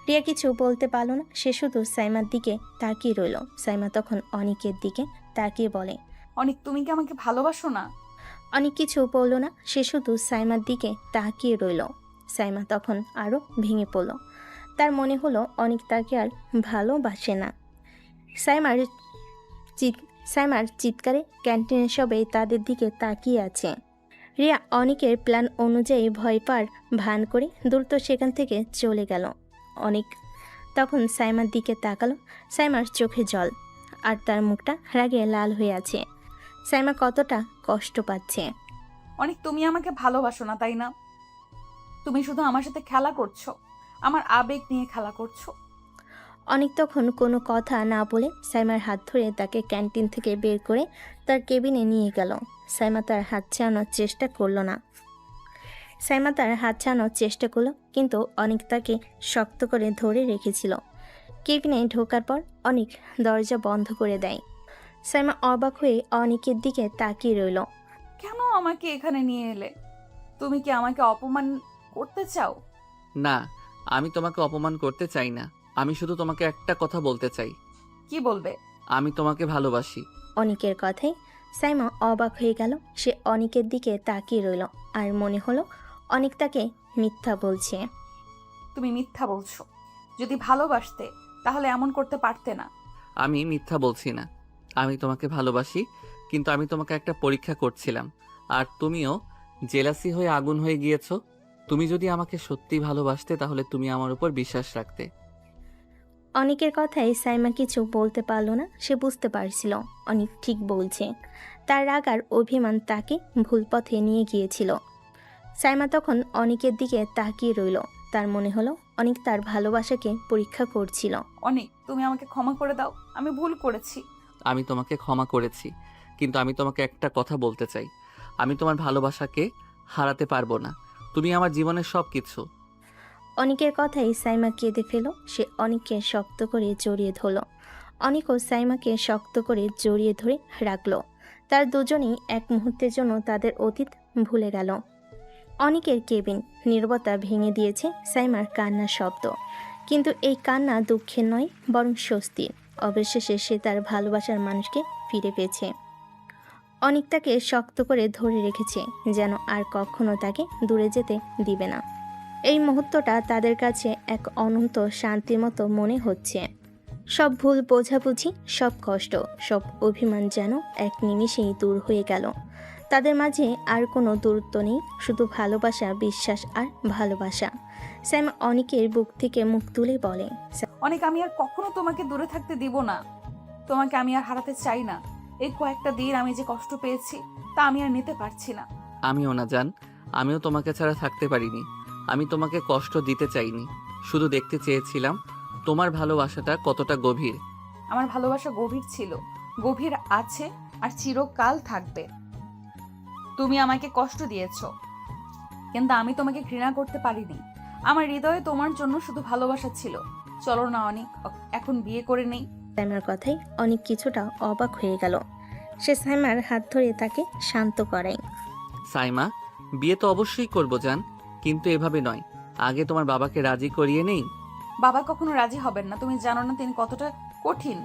রিয়া কিছু বলতে পারল না। সে শুধু সাইমার দিকে তাকিয়ে রইল। সাইমা তখন অনিকের দিকে তাকিয়ে বলে, অনেক, তুমি কি আমাকে ভালোবাসো না? অনেক কিছু বলল না। সে শুধু সাইমার দিকে তাকিয়ে রইল। সাইমা তখন আরও ভেঙে পড়ল। তার মনে হলো অনেক তাকে আর ভালোবাসে না। সাইমার চিৎকারে ক্যান্টিনের সবাই তাদের দিকে তাকিয়ে আছে। রিয়া অনিকের প্ল্যান অনুযায়ী ভয় পাওয়ার ভান করে দ্রুত সেখান থেকে চলে গেল। অনিক তখন সাইমার দিকে তাকালো। সাইমার চোখে জল আর তার মুখটা রাগে লাল হয়ে আছে। সাইমা কতটা কষ্ট পাচ্ছে। অনেক, তুমি আমাকে ভালোবাসো না, তাই না? তুমি শুধু আমার সাথে খেলা করছো, আমার আবেগ নিয়ে খেলা করছো। অনেক তখন কোনো কথা না বলে সাইমার হাত ধরে তাকে ক্যান্টিন থেকে বের করে তার কেবিনে নিয়ে গেল। সাইমা তার হাত ছাড়ানোর চেষ্টা করলো, কিন্তু অনেক তাকে শক্ত করে ধরে রেখেছিল। কেবিনে ঢোকার পর অনেক দরজা বন্ধ করে দেয়। সাইমা অবাক হয়ে অনেকের দিকে তাকিয়ে রইল। কেন আমাকে এখানে নিয়ে এলে? তুমি কি আমাকে অপমান করতে চাও? না, আমি তোমাকে অপমান করতে চাই না। আমি শুধু তোমাকে একটা কথা বলতে চাই। কি বলবে? আমি তোমাকে ভালোবাসি। অনিকের কথায় সাইমা অবাক হয়ে গেল। সে অনিকের দিকে তাকিয়ে রইল আর মনে হলো অনিক তাকে মিথ্যা বলছে। তুমি মিথ্যা বলছো। যদি ভালোবাসতে তাহলে এমন করতে পারতে না। আমি মিথ্যা বলছি না। আমি তোমাকে ভালোবাসি, কিন্তু আমি তোমাকে একটা পরীক্ষা করছিলাম। আর তুমিও জেলাসি হয়ে আগুন হয়ে গিয়েছো। তুমি যদি আমাকে সত্যি ভালোবাসতে তাহলে তুমি আমার উপর বিশ্বাস রাখতে। অনিকের কথায় সাইমা কিছু বলতে পারল না। সে বুঝতে পারছিল অনিক ঠিক বলছে। তার রাগ আর অভিমান তাকে ভুল পথে নিয়ে গিয়েছিল। সাইমা তখন অনিকের দিকে তাকিয়ে রইল। তার মনে হলো অনিক তার ভালোবাসাকে পরীক্ষা করছিল। অনেক, তুমি আমাকে ক্ষমা করে দাও। আমি ভুল করেছি। আমি তোমাকে ক্ষমা করেছি, কিন্তু আমি তোমাকে একটা কথা বলতে চাই। আমি তোমার ভালোবাসাকে হারাতে পারবো না। তুমি আমার জীবনের সব কিছু। অনিকের কথাই সাইমা কেঁদে ফেল। সে অনিককে শক্ত করে জড়িয়ে ধরল। অনিকও সাইমাকে শক্ত করে জড়িয়ে ধরে রাখল। তার দুজনেই এক মুহূর্তের জন্য তাদের অতীত ভুলে গেল। অনিকের কেবিন নীরবতা ভেঙে দিয়েছে সাইমার কান্নার শব্দ। কিন্তু এই কান্না দুঃখের নয়, বরং স্বস্তির। অবশেষে সে তার ভালোবাসার মানুষকে ফিরে পেয়েছে। অনিক তাকে শক্ত করে ধরে রেখেছে, যেন আর কখনো তাকে দূরে যেতে দিবে না। এই মুহূর্তটা তাদের কাছে এক অনন্ত শান্তির মতো মনে হচ্ছে। সব ভুল বোঝাবুঝি, সব কষ্ট, সব অভিমান যেন এক নিমিষেই দূর হয়ে গেল। তাদের মাঝে আর কোনো দূরত্ব নেই, শুধু ভালোবাসা, বিশ্বাস আর ভালোবাসা। সাইমা অনিকের বুক থেকে মুখ তুলে বলে, অনেক, আমি আর কখনো তোমাকে দূরে থাকতে দিব না। তোমাকে আমি আর হারাতে চাই না। এই কয়েকটা দিন আমি যে কষ্ট পেয়েছি তা আমি আর নিতে পারছি না। আমিও না জান, আমিও তোমাকে ছাড়া থাকতে পারিনি। আমি তোমাকে কষ্ট দিতে চাইনি, শুধু দেখতে চেয়েছিলাম তোমার ভালোবাসাটা কতটা গভীর। আমার ভালোবাসা গভীর ছিল, গভীর আছে আর চিরকাল থাকবে। তুমি আমাকে কষ্ট দিয়েছো, কিন্তু আমি তোমাকে ঘৃণা করতে পারিনি। আমার হৃদয়ে তোমার জন্য শুধু ভালোবাসা ছিল। চলো না অনেক, এখন বিয়ে করে নেই। সাইমার কথায় অনেক কিছুটা অবাক হয়ে গেল। সে সাইমার হাত ধরে তাকে শান্ত করায়। সাইমা, বিয়ে তো অবশ্যই করবো জান, কিন্তু এভাবে নয়। আগে তোমার বাবাকে রাজি করিয়ে নেই। বাবা কখনো রাজি হবেন না। তুমি জানো না তিনি কতটা কঠিন।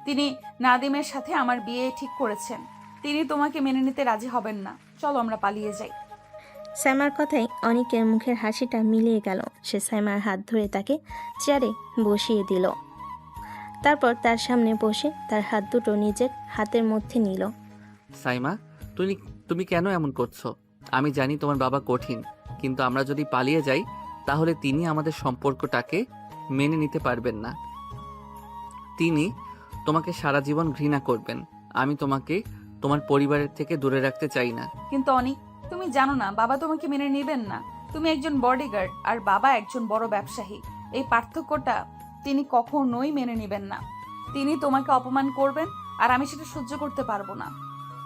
তিনি নাদিমের সাথে আমার বিয়ে ঠিক করেছেন। তিনি তোমাকে মেনে নিতে রাজি হবেন না। চলো আমরা পালিয়ে যাই। সাইমার কথায় অনিকের মুখের হাসিটা মিলিয়ে গেল। সে সাইমার হাত ধরে তাকে চেয়ারে বসিয়ে দিল। তারপর তার সামনে বসে তার হাত দুটো নিজের হাতের মধ্যে নিল। সাইমা, তুমি কেন এমন করছো? আমি জানি তোমার বাবা কঠিন, কিন্তু আমরা যদি পালিয়ে যাই তাহলে তিনি আমাদের সম্পর্কটাকে মেনে নিতে পারবেন না। তিনি তোমাকে সারা জীবন ঘৃণা করবেন। আমি তোমাকে তোমার পরিবারের থেকে দূরে রাখতে চাই না। কিন্তু অনেক, তুমি জানো না বাবা তোমাকে মেনে নেবেন না। তুমি একজন বডিগার্ড আর বাবা একজন বড় ব্যবসায়ী। এই পার্থক্যটা তিনি কখনোই মেনে নেবেন না। তিনি তোমাকে অপমান করবেন আর আমি সেটা সহ্য করতে পারবো না।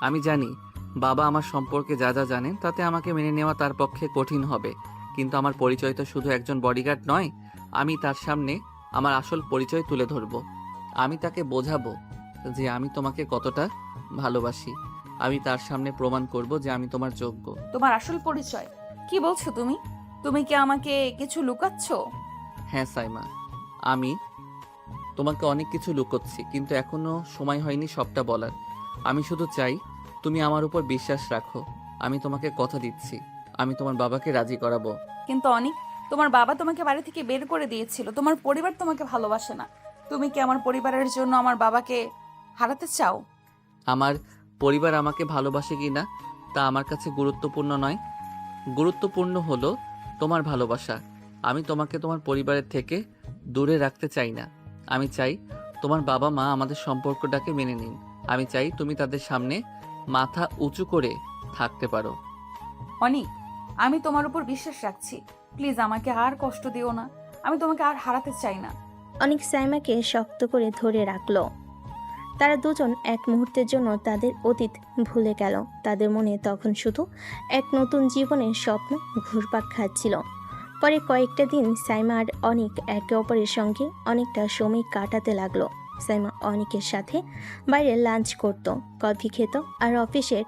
আমি জানি বাবা আমার সম্পর্কে যা যা জানেন তাতে আমাকে মেনে নেওয়া তার পক্ষে কঠিন হবে, কিন্তু আমার পরিচয় তো শুধু একজন বডিগার্ড নয়। আমি তার সামনে আমার আসল পরিচয় তুলে ধরব। আমি তাকে বোঝাবো যে আমি তোমাকে কতটা ভালোবাসি। আমি তার সামনে প্রমাণ করব যে আমি তোমার যোগ্য। তোমার আসল পরিচয় কি বলছো তুমি? তুমি কি আমাকে কিছু লুকাচ্ছ? হ্যাঁ সাইমা, আমি তোমাকে অনেক কিছু লুকোচ্ছি, কিন্তু এখনো সময় হয়নি সবটা বলার। আমি শুধু চাই তুমি আমার উপর বিশ্বাস রাখো। আমি তোমাকে কথা দিচ্ছি, আমি তোমার বাবাকে রাজি করাবো। কিন্তু অনেক, তোমার বাবা তোমাকে বাড়ি থেকে বের করে দিয়েছিল। তোমার পরিবার তোমাকে ভালোবাসে না। তুমি কি আমার পরিবারের জন্য আমার বাবাকে হারাতে চাও? আমার পরিবার আমাকে ভালোবাসে কি না তা আমার কাছে গুরুত্বপূর্ণ নয়। গুরুত্বপূর্ণ হলো তোমার ভালোবাসা। আমি তোমাকে তোমার পরিবারের থেকে দূরে রাখতে চাই না। আমি চাই তোমার বাবা মা আমাদের সম্পর্কটাকে মেনে নিন। আমি চাই তুমি তাদের সামনে মাথা উঁচু করে থাকতে পারো। অনেক, আমি তোমার উপর বিশ্বাস রাখছি। প্লিজ আমাকে আর কষ্ট দিও না। আমি তোমাকে আর হারাতে চাই না। অনেক সাইমাকে শক্ত করে ধরে রাখলো। তারা দুজন এক মুহূর্তের জন্য তাদের অতীত ভুলে গেল। তাদের মনে তখন শুধু এক নতুন জীবনের স্বপ্ন ঘুরপাক খাচ্ছিল। পরে কয়েকটা দিন সাইমা আর অনিক একে অপরের সঙ্গে অনেকটা সময় কাটাতে লাগলো। সাইমা অনিকের সাথে বাইরে লাঞ্চ করত, কফি খেত আর অফিসের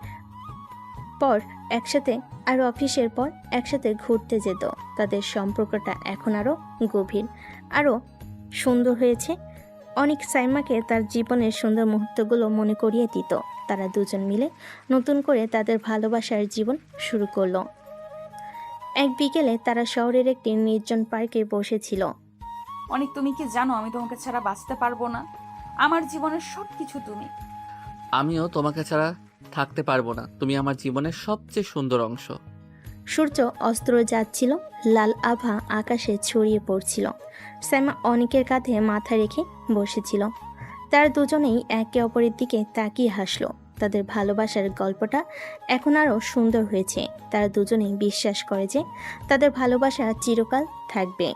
পর একসাথে ঘুরতে যেত। তাদের সম্পর্কটা এখন আরও গভীর, আরও সুন্দর হয়েছে। অনেক সাইমাকে তার জীবনের সুন্দর মুহূর্তগুলো মনে করিয়ে দিত। তারা দুজন মিলে নতুন করে তাদের ভালোবাসার জীবন শুরু করলো। এক বিকেলে তারা শহরের একটি নির্জন পার্কে বসেছিল। অনেক, তুমি কি জানো আমি তোমাকে ছাড়া বাঁচতে পারবো না? আমার জীবনের সব কিছু তুমি। আমিও তোমাকে ছাড়া থাকতে পারবো না, তুমি আমার জীবনের সবচেয়ে সুন্দর অংশ। সূর্য অস্ত যাচ্ছিল, লাল আভা আকাশে ছড়িয়ে পড়ছিল। সাইমা অনেকের কাঁধে মাথা রেখে বসেছিল। তারা দুজনেই একে অপরের দিকে তাকিয়ে হাসলো। তাদের ভালোবাসার গল্পটা এখন আরও সুন্দর হয়েছে। তারা দুজনেই বিশ্বাস করে যে তাদের ভালোবাসা চিরকাল থাকবে।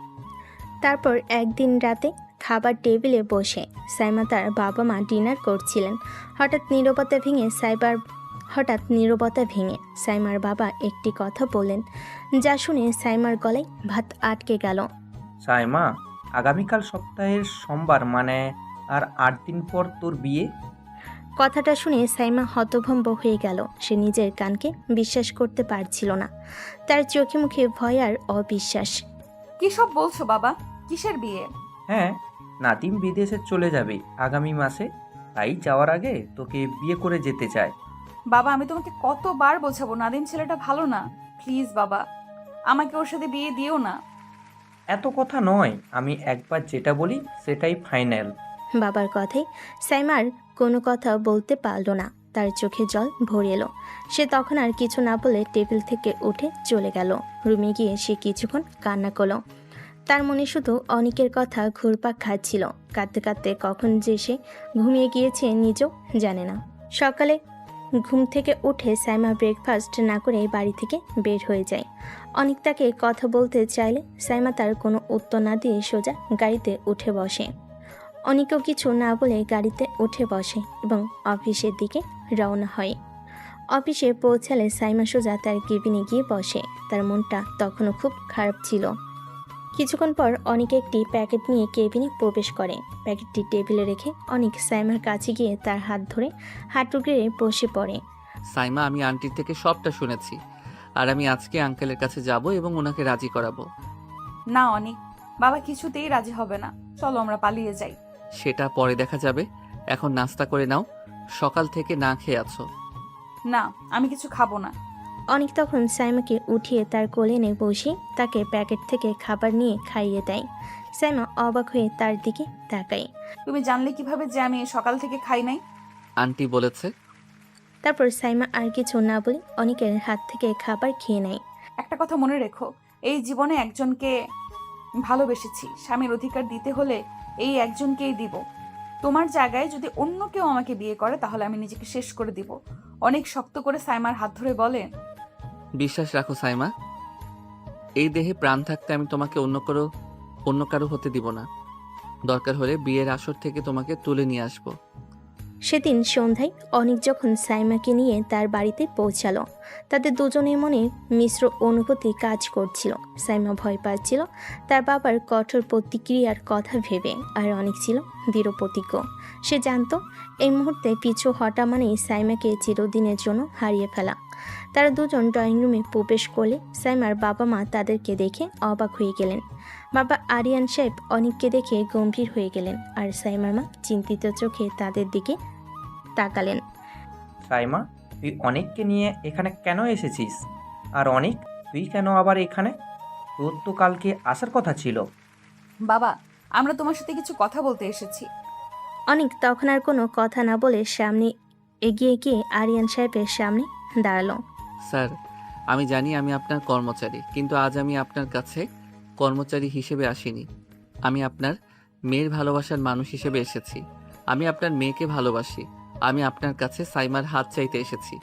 তারপর একদিন রাতে খাবার টেবিলে বসে সাইমা তার বাবা মা ডিনার করছিলেন। হঠাৎ নীরবতা ভেঙে সাইমার বাবা একটি কথা বললেন, যা শুনে সাইমার গলায় ভাত আটকে গেল। সাইমা, আগামীকাল সপ্তাহের সোমবার, মানে আর 8 দিন পর তোর বিয়ে। কথাটা শুনে সাইমা হতভম্ব হয়ে গেল। সে নিজের কানকে বিশ্বাস করতে পারছিল না। তার চোখে মুখে ভয় আর অবিশ্বাস। কি সব বলছো বাবা? কিসের বিয়ে? হ্যাঁ, নাদিম বিদেশে চলে যাবে আগামী মাসে, তাই যাওয়ার আগে তোকে বিয়ে করে যেতে চায়। বাবা, আমি তোমাকে কতবার বোঝাবো নাদিম ছেলেটা ভালো না। প্লিজ বাবা, আমাকে ওর সাথে বিয়ে দিও না। এত কথা নয়, আমি একবার যেটা বলি সেটাই ফাইনাল। বাবার কথায় সাইমার কোনো কথা বলতে পারল না। তার চোখে জল ভরে এলো। সে তখন আর কিছু না বলে টেবিল থেকে উঠে চলে গেল। রুমে গিয়ে সে কিছুক্ষণ কান্না করলো। তার মনে শুধু অনিকের কথা ঘুরপাক খাচ্ছিল। কাঁদতে কাঁদতে কখন যে সে ঘুমিয়ে গিয়েছে নিজেও জানে না। সকালে ঘুম থেকে উঠে সাইমা ব্রেকফাস্ট না করে বাড়ি থেকে বের হয়ে যায়। অনিক তাকে কথা বলতে চাইলে সাইমা তার কোনো উত্তর না দিয়ে সোজা গাড়িতে উঠে বসে। অনিকও কিছু না বলে গাড়িতে উঠে বসে এবং অফিসের দিকে রওনা হয়। অফিসে পৌঁছালে সাইমা সোজা তার কেবিনে গিয়ে বসে। তার মনটা তখনও খুব খারাপ ছিল। কিছুক্ষণ পর অনিক একটি প্যাকেট নিয়ে কেবিনে প্রবেশ করে। প্যাকেটটি টেবিলে রেখে অনিক সাইমার কাছে গিয়ে তার হাত ধরে হাঁটু গেড়ে বসে পড়ে। সাইমা, আমি আন্টির থেকে সবটা শুনেছি, আর আমি আজকে আঙ্কেলের কাছে যাব এবং ওনাকে রাজি করাবো। না অনিক, বাবা কিছুতেই রাজি হবে না। চলো আমরা পালিয়ে যাই। সেটা পরে দেখা যাবে, এখন নাস্তা করে নাও, সকাল থেকে না খেয়ে আছো। না, আমি কিছু খাবো না। অনিক তখন সাইমাকে উঠিয়ে তার কোলে এনে বসে তাকে প্যাকেট থেকে খাবার নিয়ে খাইয়ে দেয়। সাইমা অবাক হয়ে তার দিকে তাকায়। তুমি জানলে কিভাবে যে আমি সকাল থেকে খাই নাই? আন্টি বলেছে। তারপর সাইমা আর কিছু না বলে অনিকের হাত থেকে খাবার খেয়ে নেয়। একটা কথা মনে রেখো, এই জীবনে একজনকে ভালোবেসেছি। স্বামীর অধিকার দিতে হলে এই একজনকেই দিব। তোমার জায়গায় যদি অন্য কেউ আমাকে বিয়ে করে তাহলে আমি নিজেকে শেষ করে দিব। অনেক শক্ত করে সাইমার হাত ধরে বলে, বিশ্বাস রাখো সাইমা, এই দেহে প্রাণ থাকতে আমি তোমাকে অন্য কারো হতে দিব না। দরকার হলে বিয়ের আসর থেকে তোমাকে তুলে নিয়ে আসবো। সেদিন সন্ধ্যায় অনিক যখন সাইমাকে নিয়ে তার বাড়িতে পৌঁছালো, তাদের দুজনের মনে মিশ্র অনুভূতি কাজ করছিল। সাইমা ভয় পাচ্ছিল তার বাবার কঠোর প্রতিক্রিয়ার কথা ভেবে, আর অনিক ছিল দৃঢ় প্রতিজ্ঞ। সে জানতো এই মুহূর্তে পিছু হটা মানেই সাইমাকে চিরদিনের জন্য হারিয়ে ফেলা। তারা দুজন ড্রয়িং রুমে প্রবেশ করলে সাইমার বাবা মা তাদেরকে দেখে অবাক হয়ে গেলেন। বাবা আরিয়ান সাহেব অনিককে দেখে গম্ভীর হয়ে গেলেন, আর সাইমার মা চিন্তিত চোখে তাদের দিকে তাকালেন। সাইমা, তুই অনেককে নিয়ে এখানে কেন এসেছিস? আর অনেক, তুই কেন আবার এখানে? তোর তো কালকে আসার কথা ছিল। বাবা, আমরা তোমার সাথে কিছু কথা বলতে এসেছি। অনিক তখন আর কোনো কথা না বলে সামনে এগিয়ে গিয়ে আরিয়ান সাহেবের সামনে দাঁড়ালো। স্যার, আমি জানি আমি আপনার কর্মচারী, কিন্তু আজ আমি আপনার কাছে কর্মচারী হিসেবে আসিনি। আমি আপনার মেয়ের ভালোবাসার মানুষ হিসেবে এসেছি। আমি আপনার মেয়েকে ভালোবাসি। আমি আপনার কাছে সাইমার হাত চাইতে এসেছি।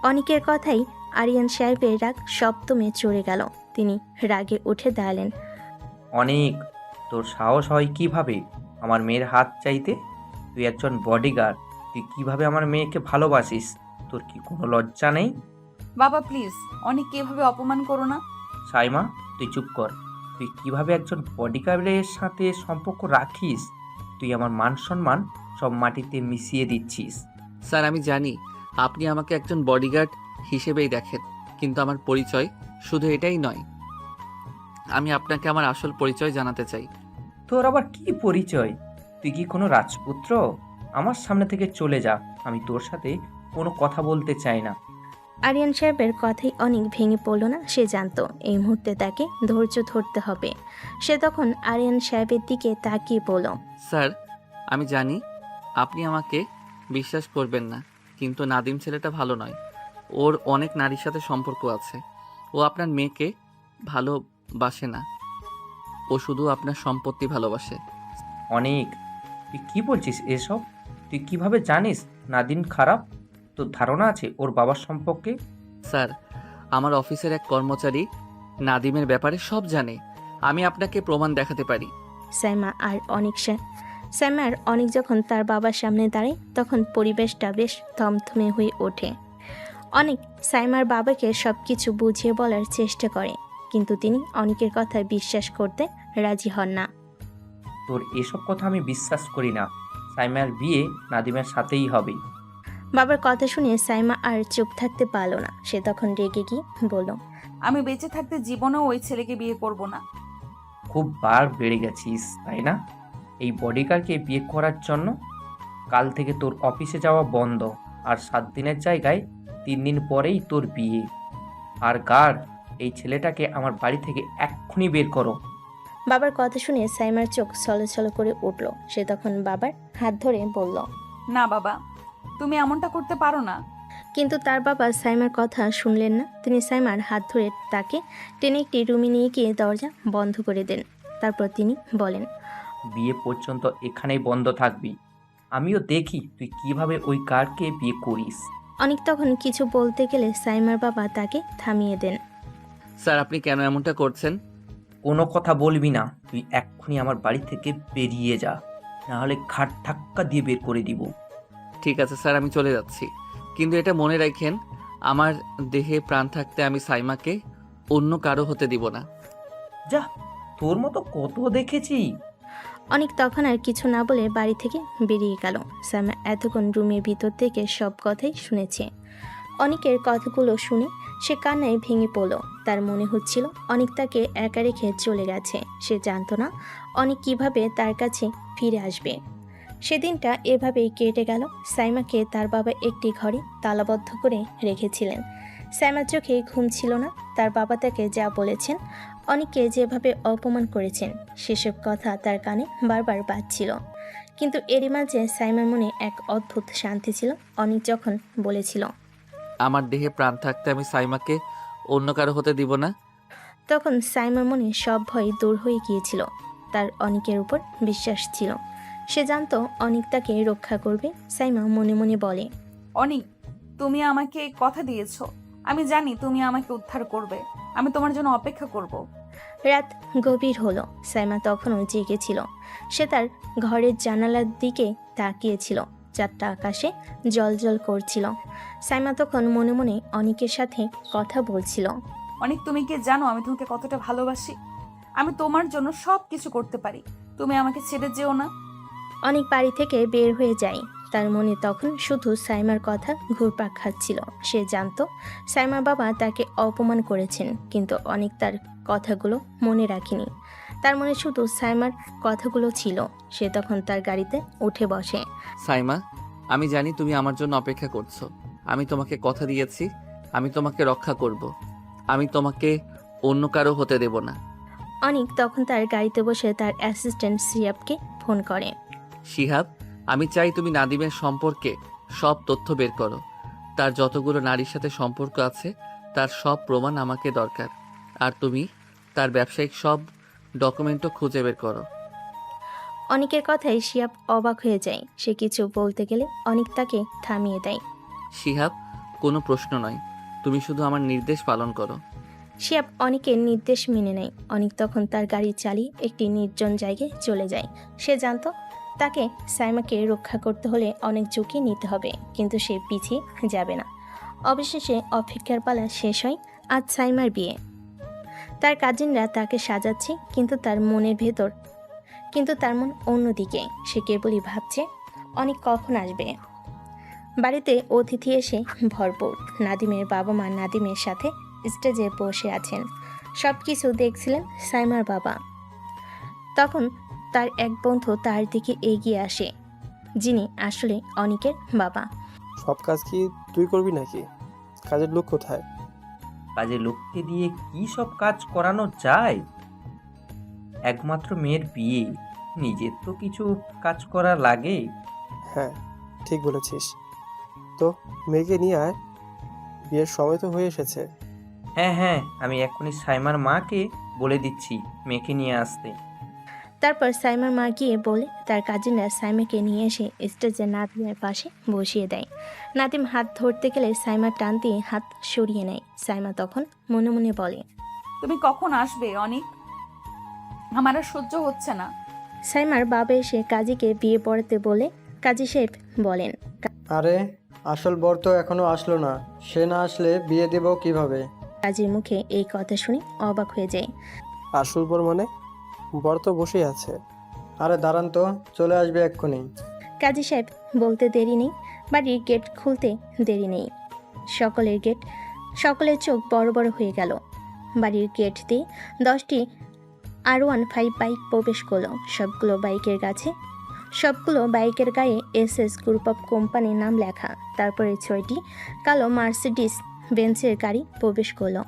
অনিকের কথাই আরিয়ান সাহেবের রাগ সপ্তমে চড়ে গেল। তিনি রাগে উঠে দাঁড়ালেন। অনেক, তোর সাহস হয় কিভাবে আমার মেয়ের হাত চাইতে? তুই একজন বডিগার্ড, তুই কিভাবে আমার মেয়েকে ভালোবাসিস? তোর কি কোনো লজ্জা নেই? বাবা প্লিজ, অনেককে এভাবে অপমান করো না। সাইমা, তুই চুপ কর। তুই কিভাবে একজন বডিগার্ডের সাথে সম্পর্ক রাখিস? তুই আমার মান সম্মান সব মাটিতে মিশিয়ে দিচ্ছিস। স্যার আমি জানি আপনি আমাকে একজন বডিগার্ড হিসেবেই দেখেন, কিন্তু আমার পরিচয় শুধু এটাই নয়। আমি আপনাকে আমার আসল পরিচয় জানাতে চাই। তোর আবার কি পরিচয়? তুই কি কোনো রাজপুত্র? আমার সামনে থেকে চলে যা, আমি তোর সাথে কোনো কথা বলতে চাই না। আরিয়ান সাহেবের কথাই অনেক ভেঙে পড়ল না। সে জানতো এই মুহূর্তে তাকে ধৈর্য ধরতে হবে। সে তখন আরিয়ান সাহেবের দিকে তাকিয়ে বলল, স্যার আমি জানি আপনি আমাকে বিশ্বাস করবেন না, কিন্তু নাদিম ছেলেটা ভালো নয়। ওর অনেক নারীর সাথে সম্পর্ক আছে। ও আপনার মেয়েকে ভালোবাসে না, ও শুধু আপনার সম্পত্তি ভালোবাসে। অনেক, তুই কি বলছিস এসব? তুই কিভাবে জানিস নাদিম খারাপ? তোর ধারণা আছে ওর বাবার সম্পর্কে? স্যার আমার অফিসের এক কর্মচারী নাদিমের ব্যাপারে সব জানে। আমি আপনাকে প্রমাণ দেখাতে পারি। সাইমার অনেক যখন তার বাবার সামনে দাঁড়ায় তখন পরিবেশটা বেশ থমথমে হয়ে ওঠে। অনেক সাইমার বাবাকে সব কিছু বুঝিয়ে বলার চেষ্টা করে, কিন্তু তিনি অনেকের কথা বিশ্বাস করতে রাজি হন না। তোর এসব কথা আমি বিশ্বাস করি না। সাইমার বিয়ে নাদিমের সাথেই হবে। বাবার কথা শুনে সাইমা আর চুপ থাকতে পারল না। সে তখন রেগে গিয়ে বলল, আমি বেঁচে থাকতে জীবনেও ওই ছেলেকে বিয়ে করব না। খুব বার বেড়ে গেছিস তাই না এই বডিগার্ডকে বিয়ে করার জন্য? কাল থেকে তোর অফিসে যাওয়া বন্ধ, আর 7 দিনের জায়গায় 3 দিন পরেই তোর বিয়ে। আর গার্ড, এই ছেলেটাকে আমার বাড়ি থেকে এক্ষুনি বের করো। বাবার কথা শুনে সাইমার চোখ ছলছল করে উঠল। সে তখন বাবার হাত ধরে বলল, না বাবা, তুমি এমনটা করতে পারো না। কিন্তু তার বাবা সাইমার কথা শুনলেন না। তিনি সাইমার হাত ধরে তাকে টেনে একটি রুমে নিয়ে গিয়ে দরজা বন্ধ করে দেন। তারপর তিনি বলেন, বিয়ে পর্যন্ত এখানেই বন্ধ থাকবি। আমিও দেখি তুই কিভাবে ওই গার্ডকে বিয়ে করিস। অনেক তখন কিছু বলতে গেলে সাইমার বাবা তাকে থামিয়ে দেন। স্যার আপনি কেন এমনটা করছেন? কোনো কথা বলবি না, তুই এক্ষুনি আমার বাড়ি থেকে বেরিয়ে যা, নাহলে ঘাট ধাক্কা দিয়ে বের করে দিব। ঠিক আছে স্যার, আমি চলে যাচ্ছি, কিন্তু এটা মনে রাখেন আমার দেহে প্রাণ থাকতে আমি সাইমাকে অন্য কারো হতে দিব না। যা, তোর মতো কত দেখেছি। অনেক তখন আর কিছু না বলে বাড়ি থেকে বেরিয়ে গেল। সাইমা এতক্ষণ রুমের ভিতর থেকে সব কথাই শুনেছে। অনেকের কথাগুলো শুনে সে কান্নায় ভেঙে পড়ল। তার মনে হচ্ছিল অনেক তাকে একা রেখে চলে গেছে। সে জানতো না অনেক কিভাবে তার কাছে ফিরে আসবে। সেদিনটা এভাবেই কেটে গেল। সাইমাকে তার বাবা একটি ঘরে তালাবদ্ধ করে রেখেছিলেন। সাইমার চোখে ঘুম ছিল না। তার বাবা তাকে যা বলেছেন, অনেককে যেভাবে অপমান করেছেন, সেসব কথা তার কানে বারবার বাজছিল। কিন্তু এরই মাঝে সাইমার মনে এক অদ্ভুত শান্তি ছিল। অনেক যখন বলেছিল, আমার দেহে প্রাণ থাকতে আমি সাইমাকে অন্য কারো হতে দিব না, তখন সাইমার মনে সব ভয় দূর হয়ে গিয়েছিল। তার অনেকের উপর বিশ্বাস ছিল। সে জানতো অনেক তাকে রক্ষা করবে। সাইমা মনে মনে বলে, অনিক, তুমি আমাকে কথা দিয়েছো। আমি জানি তুমি আমাকে উদ্ধার করবে। আমি তোমার জন্য অপেক্ষা করব। রাত গভীর হলো। সাইমা তখনও জেগেছিল। সে তার ঘরের জানালার দিকে তাকিয়েছিল। চাঁদটা আকাশে জ্বলজ্বল করছিল। সাইমা তখন মনে মনে অনেকের সাথে কথা বলছিল। অনিক, তুমি কি জানো আমি তোমাকে কতটা ভালোবাসি? আমি তোমার জন্য সব কিছু করতে পারি। তুমি আমাকে ছেড়ে যেও না। অনেক বাড়ি থেকে বের হয়ে যায়। তার মনে তখন শুধু সাইমার কথা ঘুরপাক খাচ্ছিল। সে জানতো সাইমার বাবা তাকে অপমান করেছেন, কিন্তু অনেক তার কথাগুলো মনে রাখেনি। তার মনে শুধু সাইমার কথাগুলো ছিল। সে তখন তার গাড়িতে উঠে বসে। সাইমা আমি জানি তুমি আমার জন্য অপেক্ষা করছো। আমি তোমাকে কথা দিয়েছি আমি তোমাকে রক্ষা করব। আমি তোমাকে অন্য কারো হতে দেব না। অনেক তখন তার গাড়িতে বসে তার অ্যাসিস্ট্যান্ট সিয়াবকে ফোন করে। শিহাব, আমি চাই তুমি নাদিমের সম্পর্কে সব তথ্য বের করো। তার যতগুলো নারীর সাথে সম্পর্ক আছে তার সব প্রমাণ আমাকে দরকার। আর তুমি তার ব্যবসায়িক সব ডকুমেন্টও খুঁজে বের করো। অনেকের কথায় শিয়াব অবাক হয়ে যায়। সে কিছু বলতে গেলে অনেক তাকে থামিয়ে দেয়। শিহাব, কোনো প্রশ্ন নয়, তুমি শুধু আমার নির্দেশ পালন করো। শিয়াব অনেকের নির্দেশ মেনে নেয়। অনেক তখন তার গাড়ি চালিয়ে একটি নির্জন জায়গায় চলে যায়। সে জানতো তাকে সাইমাকে রক্ষা করতে হলে অনেক ঝুঁকি নিতে হবে, কিন্তু সে পিছিয়ে যাবে না। অবশেষে অপেক্ষার পালা শেষ হয়। আজ সাইমার বিয়ে। তার কাজিনরা তাকে সাজাচ্ছে, কিন্তু তার মন অন্যদিকে। সে কেবলই ভাবছে অনেক কখন আসবে। বাড়িতে অতিথি এসে ভরপুর। নাদিমের বাবা মা নাদিমের সাথে স্টেজে বসে আছেন। সব কিছু দেখছিলেন সাইমার বাবা। তখন তার এক বন্ধু তার দিকে এগিয়ে আসে, যিনি আসলে অনিকের বাবা। সব কাজ কি তুই করবি নাকি? কাজের লোক কোথায়? কাজে লোককে দিয়ে কি সব কাজ করানো যায়? একমাত্র মেয়ের বিয়ে, নিজের তো কিছু কাজ করা লাগে। হ্যাঁ, ঠিক বলেছিস। তো মেয়েকে নিয়ে আয়, বিয়ের সময় তো হয়ে এসেছে। হ্যাঁ হ্যাঁ, আমি এখনই সাইমার মাকে বলে দিচ্ছি মেয়েকে নিয়ে আসতে। তারপর সাইমার মা গিয়ে বলে তার কাজিনরা সাইমাকে নিয়ে এসে স্টেজে নাদিমের পাশে বসিয়ে দেয়। নাদিম হাত ধরতে গেলে সাইমা টান দিয়ে হাত সরিয়ে নেয়। সাইমা তখন মনে মনে বলে, তুমি কখন আসবে অনিক? আমার আর সহ্য হচ্ছে না। সাইমার বাবা এসে কাজীকে বিয়ে পড়াতে বলে কাজী সাহেব বলেন, আরে আসল বর তো এখনো আসলো না, সে না আসলে বিয়ে দেব কিভাবে? কাজীর মুখে এই কথা শুনে অবাক হয়ে যায়। আসল বর মানে? বর তো বসেই আছে। আরে দাঁড়ান তো, চলে আসবে এক্ষুনি। কাজী সাহেব বলতে দেরি নেই, বাড়ির গেট খুলতে দেরি নেই। সকলের চোখ বড় বড় হয়ে গেল। বাড়ির গেট দিয়ে 10টি R15 বাইক প্রবেশ করলো। সবগুলো বাইকের গায়ে SS গ্রুপ অফ কোম্পানির নাম লেখা। তারপরে 6টি কালো মার্সিডিস বেঞ্চের গাড়ি প্রবেশ করলো।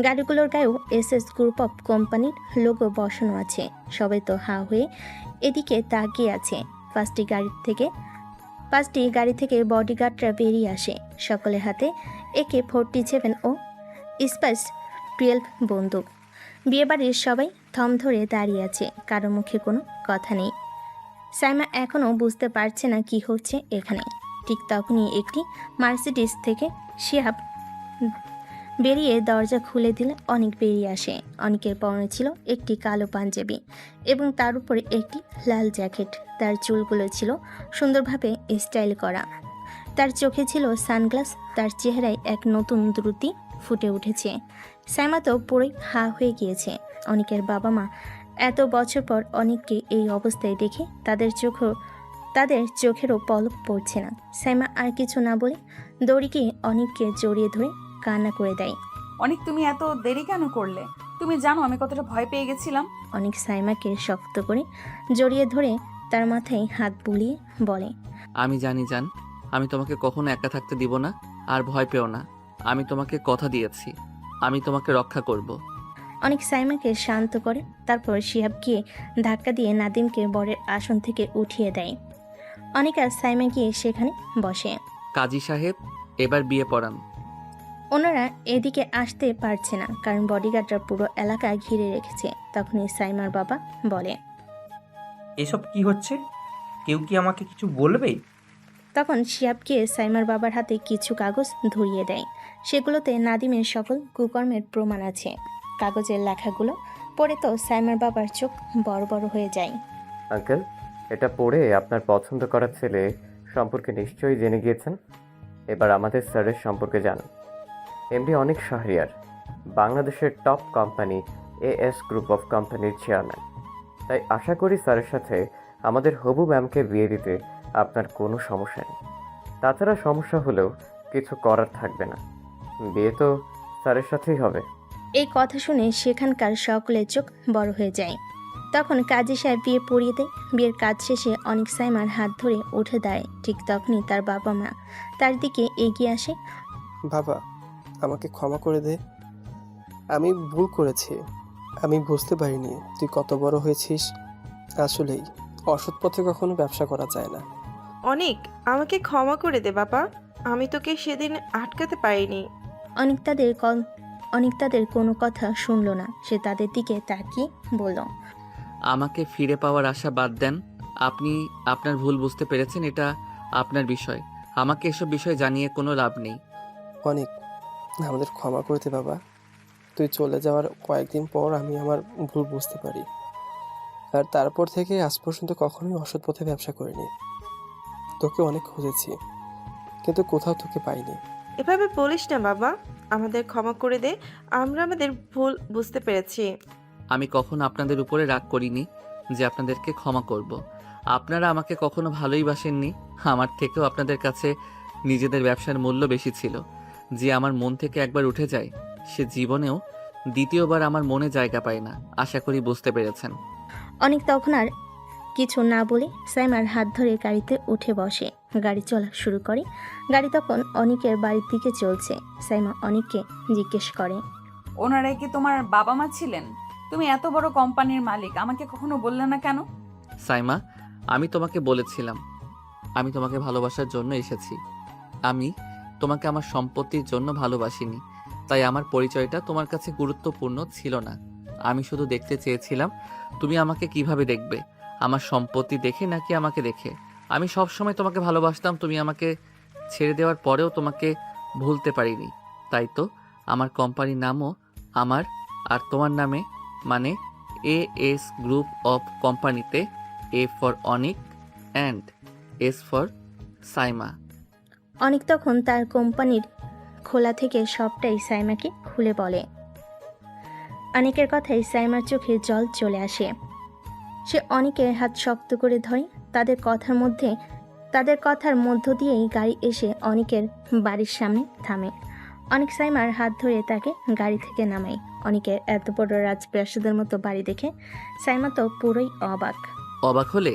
গাড়িগুলোর গায়েও SS গ্রুপ অফ কোম্পানির লোগো বসানো আছে। সবাই তো হা হয়ে এদিকে তাকিয়ে আছে। পাঁচটি গাড়ি থেকে বডিগার্ডরা বেরিয়ে আসে। সকলের হাতে AK-47 ও স্পাইস 12 বন্দুক। বিয়েবাড়ির সবাই থম ধরে দাঁড়িয়ে আছে, কারো মুখে কোনো কথা নেই। সাইমা এখনও বুঝতে পারছে না কি হচ্ছে এখানে। ঠিক তখনই একটি মার্সিডিস থেকে শিহাব বেরিয়ে দরজা খুলে দিলে অনেক বেরিয়ে আসে। অনেকের পরনে ছিল একটি কালো পাঞ্জাবি এবং তার উপরে একটি লাল জ্যাকেট। তার চুলগুলো ছিল সুন্দরভাবে স্টাইল করা। তার চোখে ছিল সানগ্লাস। তার চেহারায় এক নতুন দ্রুতি ফুটে উঠেছে। সাইমা তো পুরোই হা হয়ে গিয়েছে। অনেকের বাবা মা এত বছর পর অনেককে এই অবস্থায় দেখে তাদের চোখেরও পলক পড়ছে না। সাইমা আর কিছু না বলে দৌড়ে গিয়ে অনেককে জড়িয়ে ধরে কান্না করে দেয়। অনিক, তুমি এত দেরি কেন করলে? তুমি জানো আমি কতটা ভয় পেয়ে গেছিলাম। অনেক সাইমাকে শক্ত করে জড়িয়ে ধরে তার মাথায় হাত বুলিয়ে বলে, আমি জানি জান, আমি তোমাকে কখনো একা থাকতে দিব না। আর ভয় পেও না, আমি তোমাকে কথা দিয়েছি, আমি তোমাকে রক্ষা করব। অনেক সাইমাকে শান্ত করে। তারপর শিহাব গিয়ে ধাক্কা দিয়ে নাদিমকে বরের আসন থেকে উঠিয়ে দেয়। অনেক আর সাইমা গিয়ে সেখানে বসে। কাজী সাহেব, এবার বিয়ে পড়ান। ওনারা এদিকে আসতে পারছে না, কারণ বডিগার্ডরা পুরো এলাকা ঘিরে রেখেছে। তখনই সাইমার বাবা বলে, এসব কি হচ্ছে? কেউ কি আমাকে কিছু বলবে? তখন শিহাবকে সাইমার বাবার হাতে কিছু কাগজ ধরিয়ে দেয়। সেগুলোতে নাদিমের সকল কুকর্মের প্রমাণ আছে। কাগজের লেখাগুলো পড়ে তো সাইমার বাবার চোখ বড় বড় হয়ে যায়। আঙ্কেল, এটা পড়ে আপনার পছন্দ করা ছেলে সম্পর্কে নিশ্চয়ই জেনে গিয়েছেন। এবার আমাদের স্যারের সম্পর্কে জানুন। এমডি অনিক শাহরিয়ার, বাংলাদেশের top company AS group of কোম্পানির চেয়ারম্যান। তাই আশা করি স্যারের সাথে আমাদের হবু ম্যামকে বিয়ে দিতে আপনার কোনো সমস্যা নেই। তাছাড়া সমস্যা হলেও কিছু করার থাকবে না, বিয়ে তো স্যারের সাথেই হবে। এই কথা শুনে সেখানকার সকলের চোখ বড় হয়ে যায়। তখন কাজী সাহেব বিয়ে পড়িয়ে দেয়। বিয়ের কাজ শেষে অনেক সাইমার হাত ধরে উঠে দাঁড়ায়। ঠিক তখনই তার বাবা মা তার দিকে এগিয়ে আসে। বাবা, আমাকে ক্ষমা করে দে। আমি ভুল করেছি। আমি বুঝতে পারিনি তুই কত বড় হয়েছিস। আসলেই অসৎ পথে কখনো ব্যবসা করা যায় না। অনেক, আমাকে ক্ষমা করে দে বাবা, আমি তোকে সেদিন আটকাতে পারিনি। অনেক তাদের কোনো কথা শুনল না। সে তাদের দিকে তাকিয়ে বলল, আমাকে ফিরে পাওয়ার আশা বাদ দেন। আপনি আপনার ভুল বুঝতে পেরেছেন, এটা আপনার বিষয়। আমাকে এসব বিষয় জানিয়ে কোনো লাভ নেই। অনেক, আমাদের ক্ষমা করে দে বাবা। তুই চলে যাওয়ার কয়েকদিন পর আমি আমার ভুল বুঝতে পারি, আর তারপর থেকে আজ পর্যন্ত কখনোই অসৎ পথে ব্যবসা করিনি। তোকে অনেক খুঁজেছি, কিন্তু কোথাও তোকে পাইনি। এভাবে বলিস না বাবা, আমাদের ক্ষমা করে দে। আমরা আমাদের ভুল বুঝতে পেরেছি। আমি কখনো আপনাদের উপরে রাগ করিনি যে আপনাদেরকে ক্ষমা করব। আপনারা আমাকে কখনো ভালোই বাসেননি। আমার থেকেও আপনাদের কাছে নিজেদের ব্যবসার মূল্য বেশি ছিল। যে আমার মন থেকে একবার উঠে যায় সে জীবনেও দ্বিতীয়বার আমার মনে জায়গা পায় না। আশা করি বুঝতে পেরেছেন। অনেক তখন আর কিছু না বলে সাইমার হাত ধরে গাড়িতে উঠে বসে। গাড়ি চলা শুরু করে। গাড়ি তখন অনিকের বাড়ির দিকে চলছে। সাইমা অনিককে জিজ্ঞেস করে, ওনারাই কি তোমার বাবা মা ছিলেন? তুমি এত বড় কোম্পানির মালিক, আমাকে কখনো বললে না কেন? সাইমা, আমি তোমাকে বলেছিলাম আমি তোমাকে ভালোবাসার জন্য এসেছি। আমি তোমাকে আমার সম্পত্তির জন্য ভালোবাসিনি। তাই আমার পরিচয়টা তোমার কাছে গুরুত্বপূর্ণ ছিল না। আমি শুধু দেখতে চেয়েছিলাম তুমি আমাকে কিভাবে দেখবে, আমার সম্পত্তি দেখে নাকি আমাকে দেখে। আমি সব সময় তোমাকে ভালোবাসতাম। তুমি আমাকে ছেড়ে দেওয়ার পরেও তোমাকে ভুলতে পারিনি। তাই তো আমার কোম্পানির নামও আমার আর তোমার নামে, মানে AS গ্রুপ অফ কোম্পানিতে A for Anik and S for Saima. Anik তখন তার কোম্পানির খোলা থেকে সবটাই সাইমাকে খুলে বলে। অনিকের কথায় সাইমার চোখে জল চলে আসে। সে অনিকের হাত শক্ত করে ধরে। তাদের কথার মধ্য দিয়েই গাড়ি এসে অনিকের বাড়ির সামনে থামে। অনিক সাইমার হাত ধরে তাকে গাড়ি থেকে নামায়। অনিকের এত বড় রাজপ্রাসাদের মতো বাড়ি দেখে সাইমা তো পুরোই অবাক। অবাক হলে?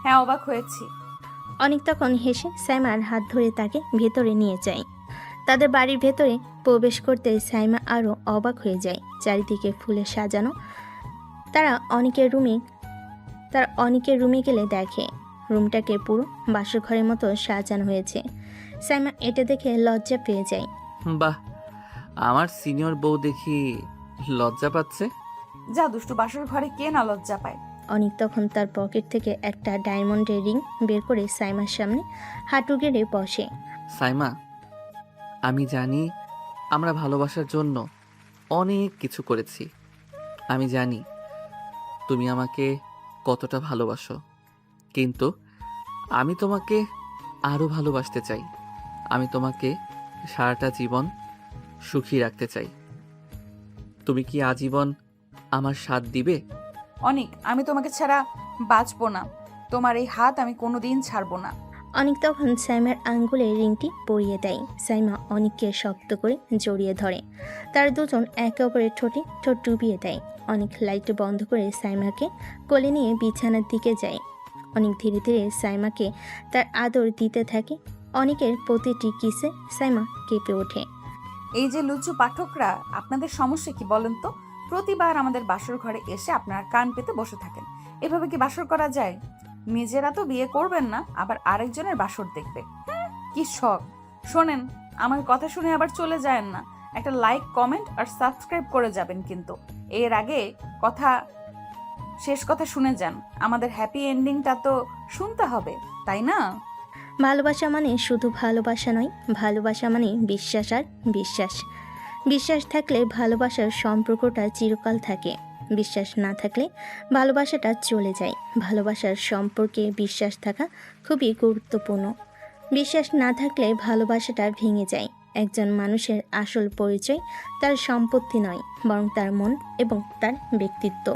হ্যাঁ, অবাক হয়েছি। অনিক তখন হেসে সাইমার হাত ধরে তাকে ভেতরে নিয়ে যায়। তাদের বাড়ির ভেতরে প্রবেশ করতে সাইমা আরও অবাক হয়ে যায়। চারিদিকে ফুলে সাজানো। তারা অনিকের রুমে গেলে দেখে রুমটাকে পুরো বাসরঘরের মতো সাজানো হয়েছে। সাইমা এটা দেখে লজ্জা পেয়ে যায়। বাহ, আমার সিনিয়র বউ দেখি লজ্জা পাচ্ছে। যা দুষ্টু, বাসর ঘরে কে না লজ্জা পায়? অনিক তখন তার পকেট থেকে একটা ডায়মন্ডের রিং বের করে সাইমার সামনে হাঁটু গেড়ে বসে। সাইমা, আমি জানি আমরা ভালোবাসার জন্য অনেক কিছু করেছি। আমি জানি তুমি আমাকে কতটা ভালোবাসো, কিন্তু আমি তোমাকে আরও ভালোবাসতে চাই। আমি তোমাকে সারাটা জীবন সুখী রাখতে চাই। তুমি কি আজীবন আমার সাথ দিবে? অনিক, আমি তোমাকে ছাড়া বাঁচবো না। তোমার এই হাত আমি কোনোদিন ছাড়বো না। অনিক তখন সাইমার আঙ্গুলে রিংটি পরিয়ে দেয়। সাইমা অনিককে শক্ত করে জড়িয়ে ধরে। তার দুজন একে অপরের ঠোঁটে ঠোঁট ডুবিয়ে দেয়। অনিক লাইট বন্ধ করে সাইমাকে কোলে নিয়ে বিছানার দিকে যায়। অনিক ধীরে ধীরে সাইমাকে তার আদর দিতে থাকে। অনিকের প্রতিটি কিসে সাইমা কেঁপে ওঠে। এই যে লুচু পাঠকরা, আপনাদের সমস্যা কি বলেন তো? প্রতিবার আমাদের বাসর ঘরে এসে আপনারা কান পেতে বসে থাকেন। এভাবে কি বাসর করা যায়? নিজেরা তো বিয়ে করবেন না, আবার আরেকজনের বাসর দেখবে। কি শখ! শোনেন, আমার কথা শুনে আবার চলে যায়েন না। একটা লাইক, কমেন্ট আর সাবস্ক্রাইব করে যাবেন, কিন্তু এর আগে শেষ কথা শুনে যান। আমাদের হ্যাপি এন্ডিংটা তো শুনতে হবে, তাই না? ভালোবাসা মানে শুধু ভালোবাসা নয়, ভালোবাসা মানে বিশ্বাস আর বিশ্বাস। বিশ্বাস থাকলে ভালোবাসার সম্পর্কটা চিরকাল থাকে। বিশ্বাস না থাকলে ভালোবাসাটা চলে যায়। ভালোবাসার সম্পর্কে বিশ্বাস থাকা খুবই গুরুত্বপূর্ণ। বিশ্বাস না থাকলে ভালোবাসাটা ভেঙে যায়। একজন মানুষের আসল পরিচয় তার সম্পত্তি নয়, বরং তার মন এবং তার ব্যক্তিত্ব।